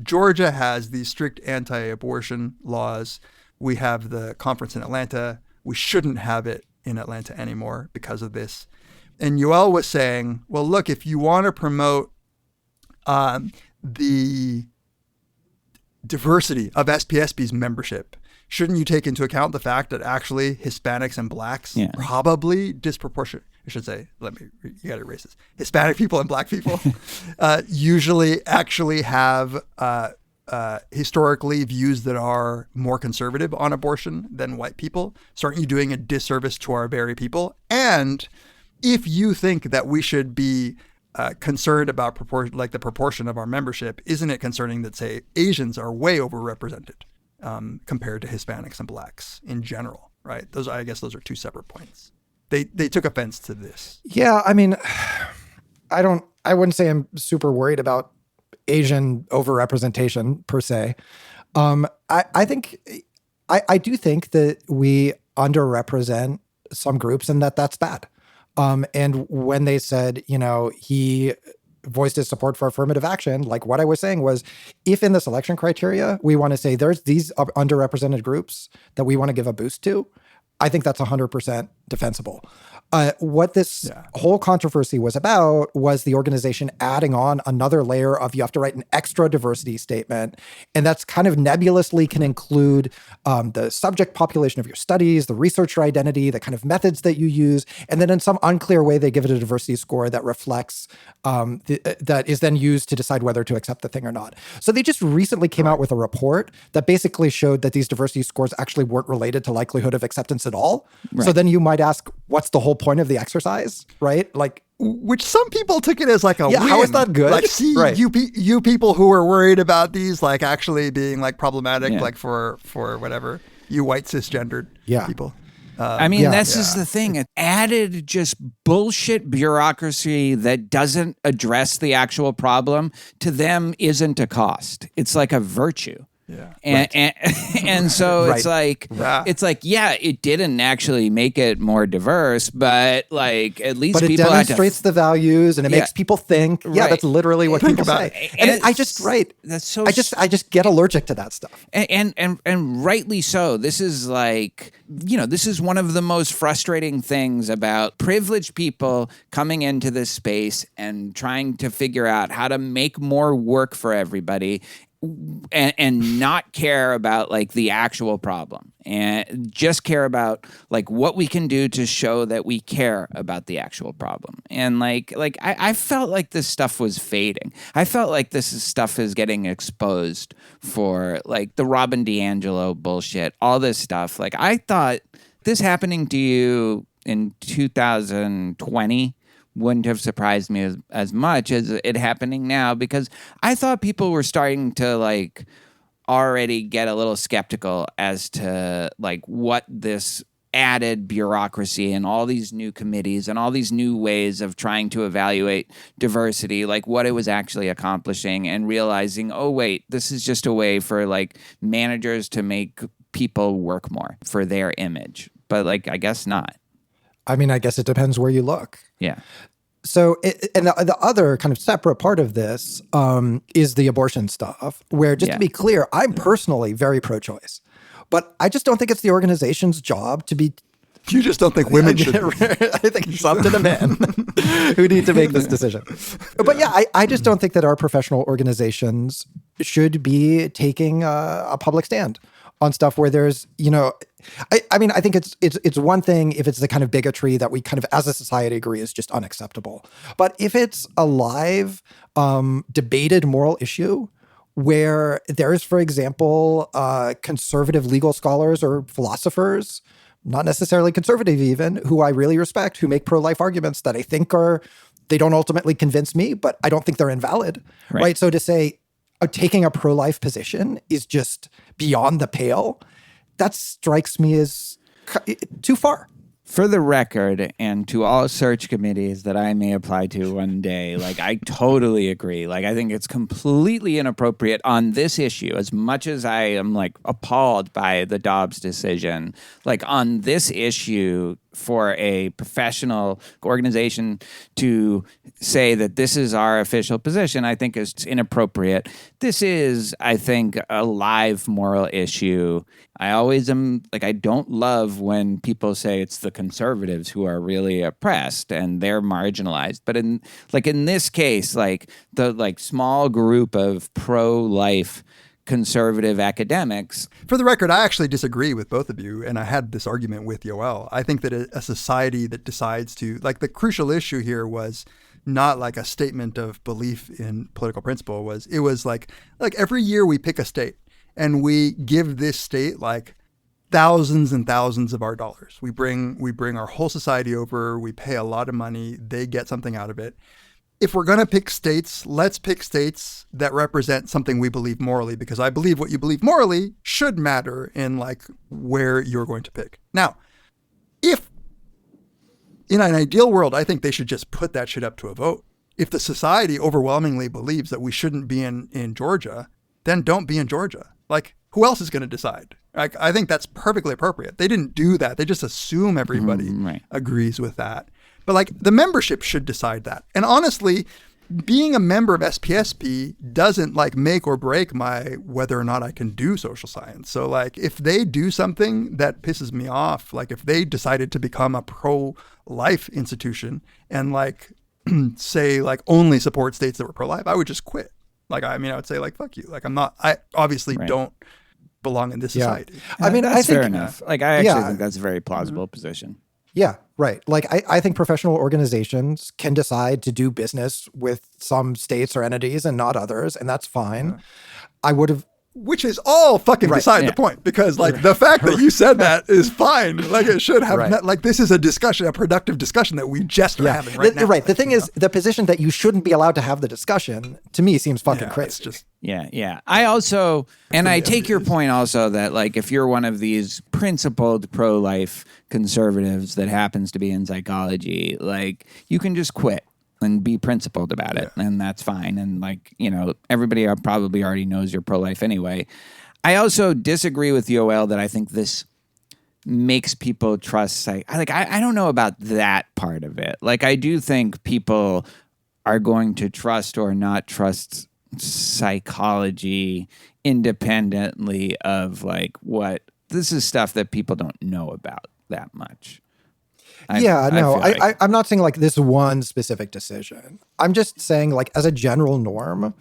Georgia has these strict anti-abortion laws. We have the conference in Atlanta. We shouldn't have it in Atlanta anymore because of this. And Yoel was saying, well, look, if you want to promote the diversity of SPSB's membership, shouldn't you take into account the fact that actually Hispanics and blacks probably disproportionate, I should say, you got to erase this. Hispanic people and black people usually actually have historically views that are more conservative on abortion than white people. So aren't you doing a disservice to our very people? And if you think that we should be concerned about the proportion of our membership, isn't it concerning that, say, Asians are way overrepresented compared to Hispanics and blacks in general, right? I guess those are two separate points. They took offense to this. Yeah, I mean, I wouldn't say I'm super worried about Asian overrepresentation per se. I think I do think that we underrepresent some groups and that's bad. And when they said, he voiced his support for affirmative action, like what I was saying was, if in the selection criteria, we want to say there's these underrepresented groups that we want to give a boost to, I think that's 100% defensible. What this whole controversy was about was the organization adding on another layer of, you have to write an extra diversity statement. And that's kind of nebulously can include the subject population of your studies, the researcher identity, the kind of methods that you use. And then in some unclear way, they give it a diversity score that reflects, that is then used to decide whether to accept the thing or not. So they just recently came out with a report that basically showed that these diversity scores actually weren't related to likelihood of acceptance at all. Right. So then you might ask, what's the whole point of the exercise, right? Like, which some people took it as like a win. How is that good? Like, see, right. you people who are worried about these like actually being like problematic, like for whatever, you white cisgendered people. I mean, this is the thing. It added just bullshit bureaucracy that doesn't address the actual problem. To them, isn't a cost. It's like a virtue. Yeah. And so it's like, it didn't actually make it more diverse, but like at least it people demonstrates the values and it makes people think. Yeah, that's literally what people say. And I just get allergic to that stuff. And rightly so. This is like, this is one of the most frustrating things about privileged people coming into this space and trying to figure out how to make more work for everybody. And not care about like the actual problem and just care about like what we can do to show that we care about the actual problem. And I felt like this stuff was fading. I felt like this stuff is getting exposed for like the Robin DiAngelo bullshit, all this stuff. Like I thought this happening to you in 2020 wouldn't have surprised me as much as it happening now, because I thought people were starting to like already get a little skeptical as to like what this added bureaucracy and all these new committees and all these new ways of trying to evaluate diversity, like what it was actually accomplishing, and realizing, oh wait, this is just a way for like managers to make people work more for their image. But like, I guess not. I mean, I guess it depends where you look. Yeah. So, and the other kind of separate part of this is the abortion stuff, where just to be clear, I'm personally very pro-choice, but I just don't think it's the organization's job to be. You just don't think women should. I think it's up to the men who need to make this decision. But yeah, I just don't think that our professional organizations should be taking a public stand on stuff where there's, I mean, I think it's one thing if it's the kind of bigotry that we kind of as a society agree is just unacceptable. But if it's a live, debated moral issue where there's, for example, conservative legal scholars or philosophers, not necessarily conservative even, who I really respect, who make pro-life arguments that I think they don't ultimately convince me, but I don't think they're invalid, right? So to say taking a pro-life position is just beyond the pale, that strikes me as too far. For the record, and to all search committees that I may apply to one day, like, I totally agree. Like, I think it's completely inappropriate on this issue, as much as I am, like, appalled by the Dobbs decision. Like, on this issue, for a professional organization to say that this is our official position, I think is inappropriate. This is, I think, a live moral issue. I always am, like, I don't love when people say it's the conservatives who are really oppressed and they're marginalized. But in this case, like, the, like, small group of pro-life conservative academics. For the record, I actually disagree with both of you, and I had this argument with Yoel. I think that a society that decides to, like, the crucial issue here was not like a statement of belief in political principle. It was like every year we pick a state and we give this state like thousands and thousands of our dollars. We bring our whole society over, we pay a lot of money, they get something out of it. If we're going to pick states, let's pick states that represent something we believe morally, because I believe what you believe morally should matter in like where you're going to pick. Now, if in an ideal world, I think they should just put that shit up to a vote. If the society overwhelmingly believes that we shouldn't be in Georgia, then don't be in Georgia. Like, who else is going to decide? Like, I think that's perfectly appropriate. They didn't do that. They just assume everybody agrees with that. But like, the membership should decide that. And honestly, being a member of SPSP doesn't like make or break whether or not I can do social science. So like, if they do something that pisses me off, like if they decided to become a pro-life institution and like say like only support states that were pro-life, I would just quit. Like, I mean, I would say like, fuck you. Like, I obviously don't belong in this society. I mean, that's I think fair enough. Like, I actually think that's a very plausible position. Yeah, right. Like, I think professional organizations can decide to do business with some states or entities and not others, and that's fine. I would have... Which is all fucking beside the point, because like the fact that you said that is fine. Like, it should have, like, this is a discussion, a productive discussion that we just are having right now. Right. The thing is, the position that you shouldn't be allowed to have the discussion, to me, seems fucking crazy. It's just... Yeah. I also, and I take your point also that like if you're one of these principled pro-life conservatives that happens to be in psychology, like you can just quit and be principled about it, and that's fine. And like, you know, everybody probably already knows you're pro-life anyway. I also disagree with Yoel that I think this makes people trust. I don't know about that part of it. Like, I do think people are going to trust or not trust psychology independently of like what this is stuff that people don't know about that much. I'm not saying like this one specific decision. I'm just saying like as a general norm,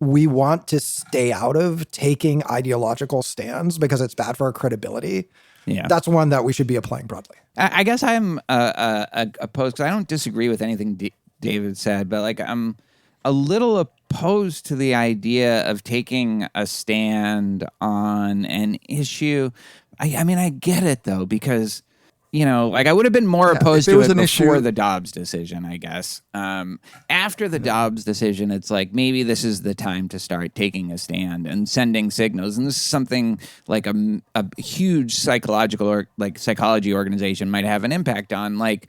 we want to stay out of taking ideological stands because it's bad for our credibility. Yeah, that's one that we should be applying broadly. I guess I'm opposed because I don't disagree with anything David said, but like I'm a little opposed to the idea of taking a stand on an issue. I mean, I get it though, because, you know, like I would have been more opposed to it before the Dobbs decision, I guess. After the Dobbs decision, it's like maybe this is the time to start taking a stand and sending signals. And this is something like a huge psychological or like psychology organization might have an impact on, like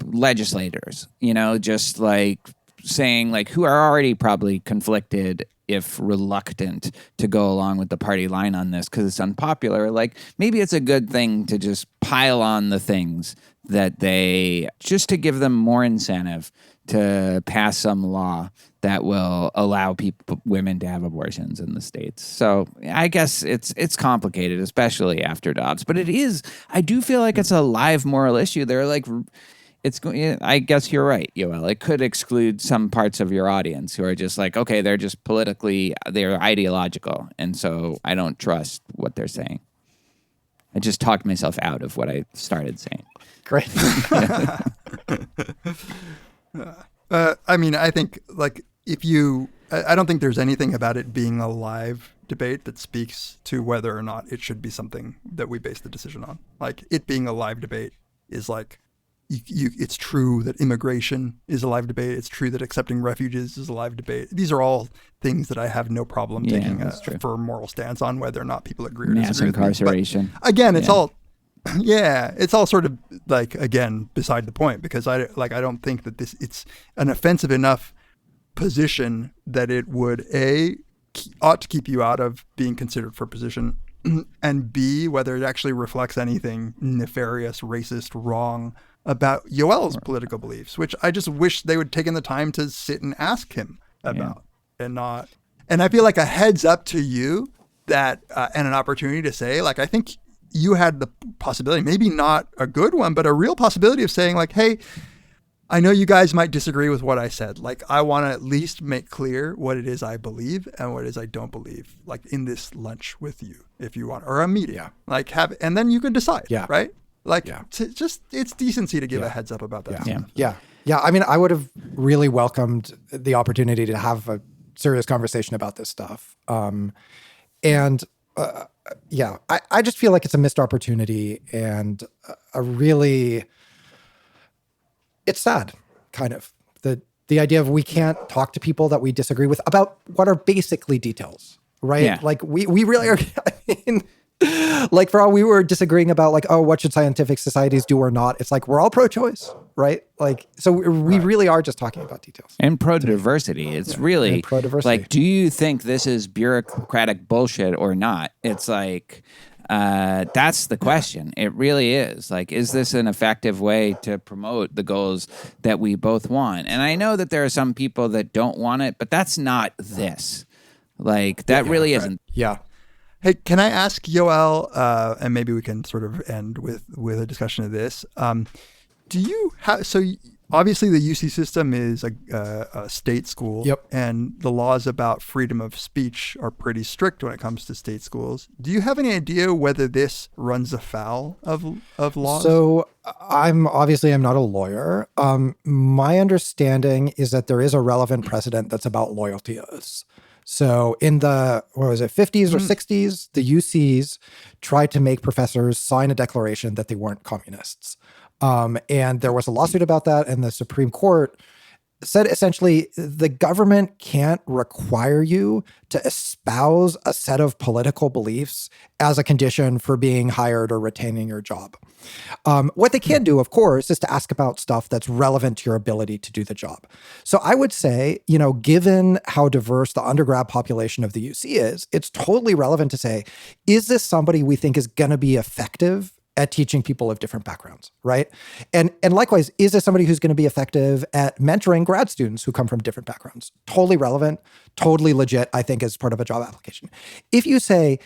legislators, you know, just like saying like who are already probably conflicted if reluctant to go along with the party line on this because it's unpopular. Like maybe it's a good thing to just pile on the things that just to give them more incentive to pass some law that will allow women to have abortions in the States. So I guess it's complicated, especially after Dobbs, but I do feel like it's a live moral issue. They're like, I guess you're right, Yoel. It could exclude some parts of your audience who are just like, okay, they're ideological, and so I don't trust what they're saying. I just talked myself out of what I started saying. Great. I mean, I think like if you I don't think there's anything about it being a live debate that speaks to whether or not it should be something that we base the decision on. Like, it being a live debate is like, it's true that immigration is a live debate. It's true that accepting refugees is a live debate. These are all things that I have no problem taking a firm moral stance on, whether or not people agree or Mass disagree with me. incarceration. But again, it's all, it's all sort of like, again, beside the point, because I don't think that it's an offensive enough position that it would ought to keep you out of being considered for a position, and B, whether it actually reflects anything nefarious, racist, wrong about Yoel's political beliefs, which I just wish they would take in the time to sit and ask him about, and I feel like a heads up to you that and an opportunity to say, like, I think you had the possibility, maybe not a good one, but a real possibility of saying, like, hey, I know you guys might disagree with what I said. Like, I want to at least make clear what it is I believe and what it is I don't believe, like in this lunch with you, if you want, or a meeting, like and then you can decide, right? Like, it's decency to give a heads up about that. Yeah. I mean, I would have really welcomed the opportunity to have a serious conversation about this stuff. I just feel like it's a missed opportunity, and it's sad, kind of. The idea of we can't talk to people that we disagree with about what are basically details, right? Yeah. Like, we really are, I mean, like, for all we were disagreeing about, like, oh, what should scientific societies do or not? It's like, we're all pro-choice, right? Like, so we really are just talking about details. And pro-diversity. It's really like, do you think this is bureaucratic bullshit or not? It's like, that's the question. It really is. Like, is this an effective way to promote the goals that we both want? And I know that there are some people that don't want it, but that's not this. Like, that really isn't. Yeah. Hey, can I ask Yoel, and maybe we can sort of end with a discussion of this. Do you have, so obviously the UC system is a state school, and the laws about freedom of speech are pretty strict when it comes to state schools. Do you have any idea whether this runs afoul of laws? So I'm not a lawyer. My understanding is that there is a relevant precedent that's about loyalty oaths. So in the, 50s or 60s, the UCs tried to make professors sign a declaration that they weren't communists. And there was a lawsuit about that, and the Supreme Court said essentially the government can't require you to espouse a set of political beliefs as a condition for being hired or retaining your job. What they can do, of course, is to ask about stuff that's relevant to your ability to do the job. So I would say, given how diverse the undergrad population of the UC is, it's totally relevant to say, is this somebody we think is going to be effective at teaching people of different backgrounds, right? And likewise, is this somebody who's going to be effective at mentoring grad students who come from different backgrounds? Totally relevant, totally legit, I think, as part of a job application. If you say,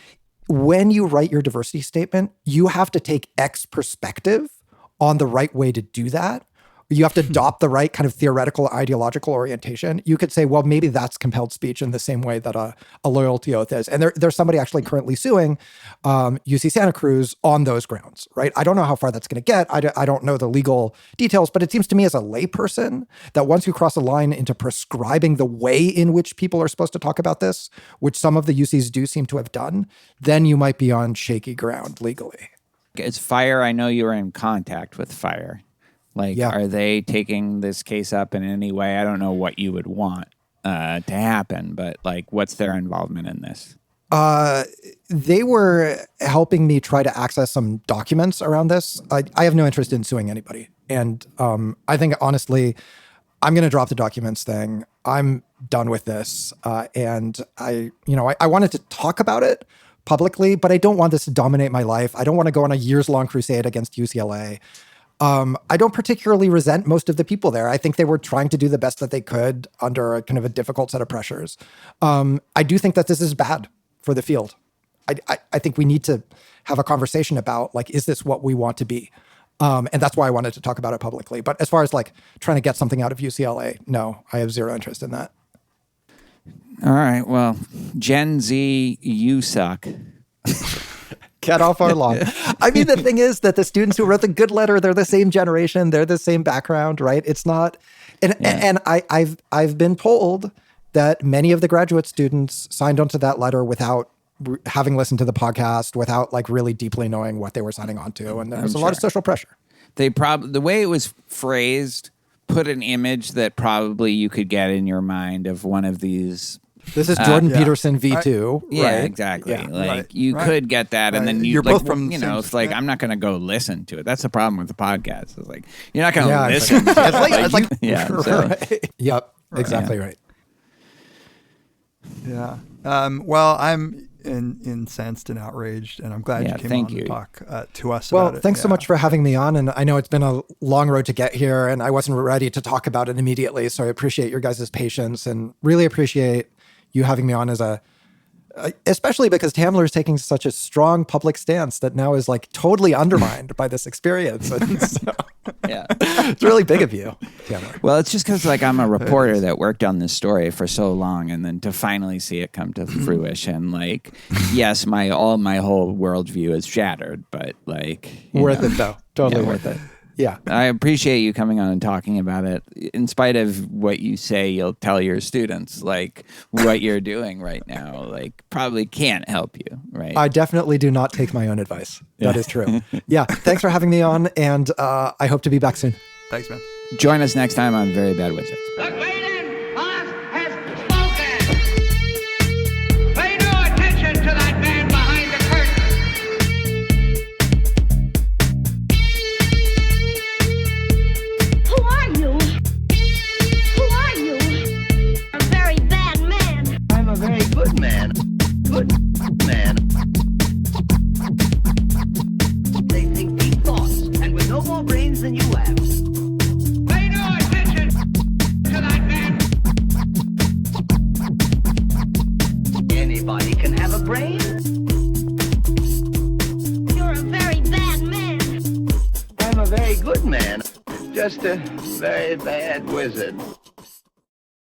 when you write your diversity statement, you have to take X perspective on the right way to do that, you have to adopt the right kind of theoretical, ideological orientation, you could say, well, maybe that's compelled speech in the same way that a loyalty oath is. And there's somebody actually currently suing UC Santa Cruz on those grounds, right? I don't know how far that's going to get. I don't know the legal details, but it seems to me as a layperson that once you cross a line into prescribing the way in which people are supposed to talk about this, which some of the UCs do seem to have done, then you might be on shaky ground legally. It's FIRE. I know you were in contact with FIRE. Are they taking this case up in any way? I don't know what you would want to happen, but what's their involvement in this? They were helping me try to access some documents around this. I have no interest in suing anybody. And I think, honestly, I'm going to drop the documents thing. I'm done with this. And I wanted to talk about it publicly, but I don't want this to dominate my life. I don't want to go on a years-long crusade against UCLA. I don't particularly resent most of the people there. I think they were trying to do the best that they could under a kind of a difficult set of pressures. I do think that this is bad for the field. I think we need to have a conversation about, is this what we want to be? And that's why I wanted to talk about it publicly. But as far as trying to get something out of UCLA, no, I have zero interest in that. All right. Well, Gen Z, you suck. Get off our lawn. I mean, the thing is that the students who wrote the good letter, they're the same generation, they're the same background, right? It's not, and I've been told that many of the graduate students signed onto that letter without having listened to the podcast, without like really deeply knowing what they were signing on to. And there was a lot of social pressure. The way it was phrased put an image that probably you could get in your mind of one of these. This is Jordan Peterson V2. Yeah, right? exactly. Yeah. Like you could get that, and then You're like, both from you the know, same- it's like I'm not going to go listen to it. That's the problem with the podcast. It's like you're not going to Yeah, listen. to it. It's like yeah. So, Right. Yep. Exactly right. Yeah. Well, I'm incensed and outraged, and I'm glad Yeah, you came thank on you. to talk to us Well, about it. thanks so much for having me on. And I know it's been a long road to get here, and I wasn't ready to talk about it immediately. So I appreciate your guys' patience and really appreciate you having me on especially because Tamler is taking such a strong public stance that now is like totally undermined by this experience. And so, yeah. it's really big of you, Tamler. Well, it's just because like I'm a reporter that worked on this story for so long, and then to finally see it come to fruition, like yes, my whole worldview is shattered, but like Worth it though. Totally Yeah, worth it. Yeah. I appreciate you coming on and talking about it. In spite of what you say, you'll tell your students like what you're doing right now, like probably can't help you, right? I definitely do not take my own advice. That is true. Yeah. Thanks for having me on. And I hope to be back soon. Thanks, man. Join us next time on Very Bad Wizards. The great and honest has spoken. Pay no attention to that man behind the curtain. Who are you? Who are you? A very bad man. I'm a very good man. Good man. They think deep thoughts, and with no more brains than you have. Pay no attention to that man. Anybody can have a brain. You're a very bad man. I'm a very good man. Just a very bad wizard.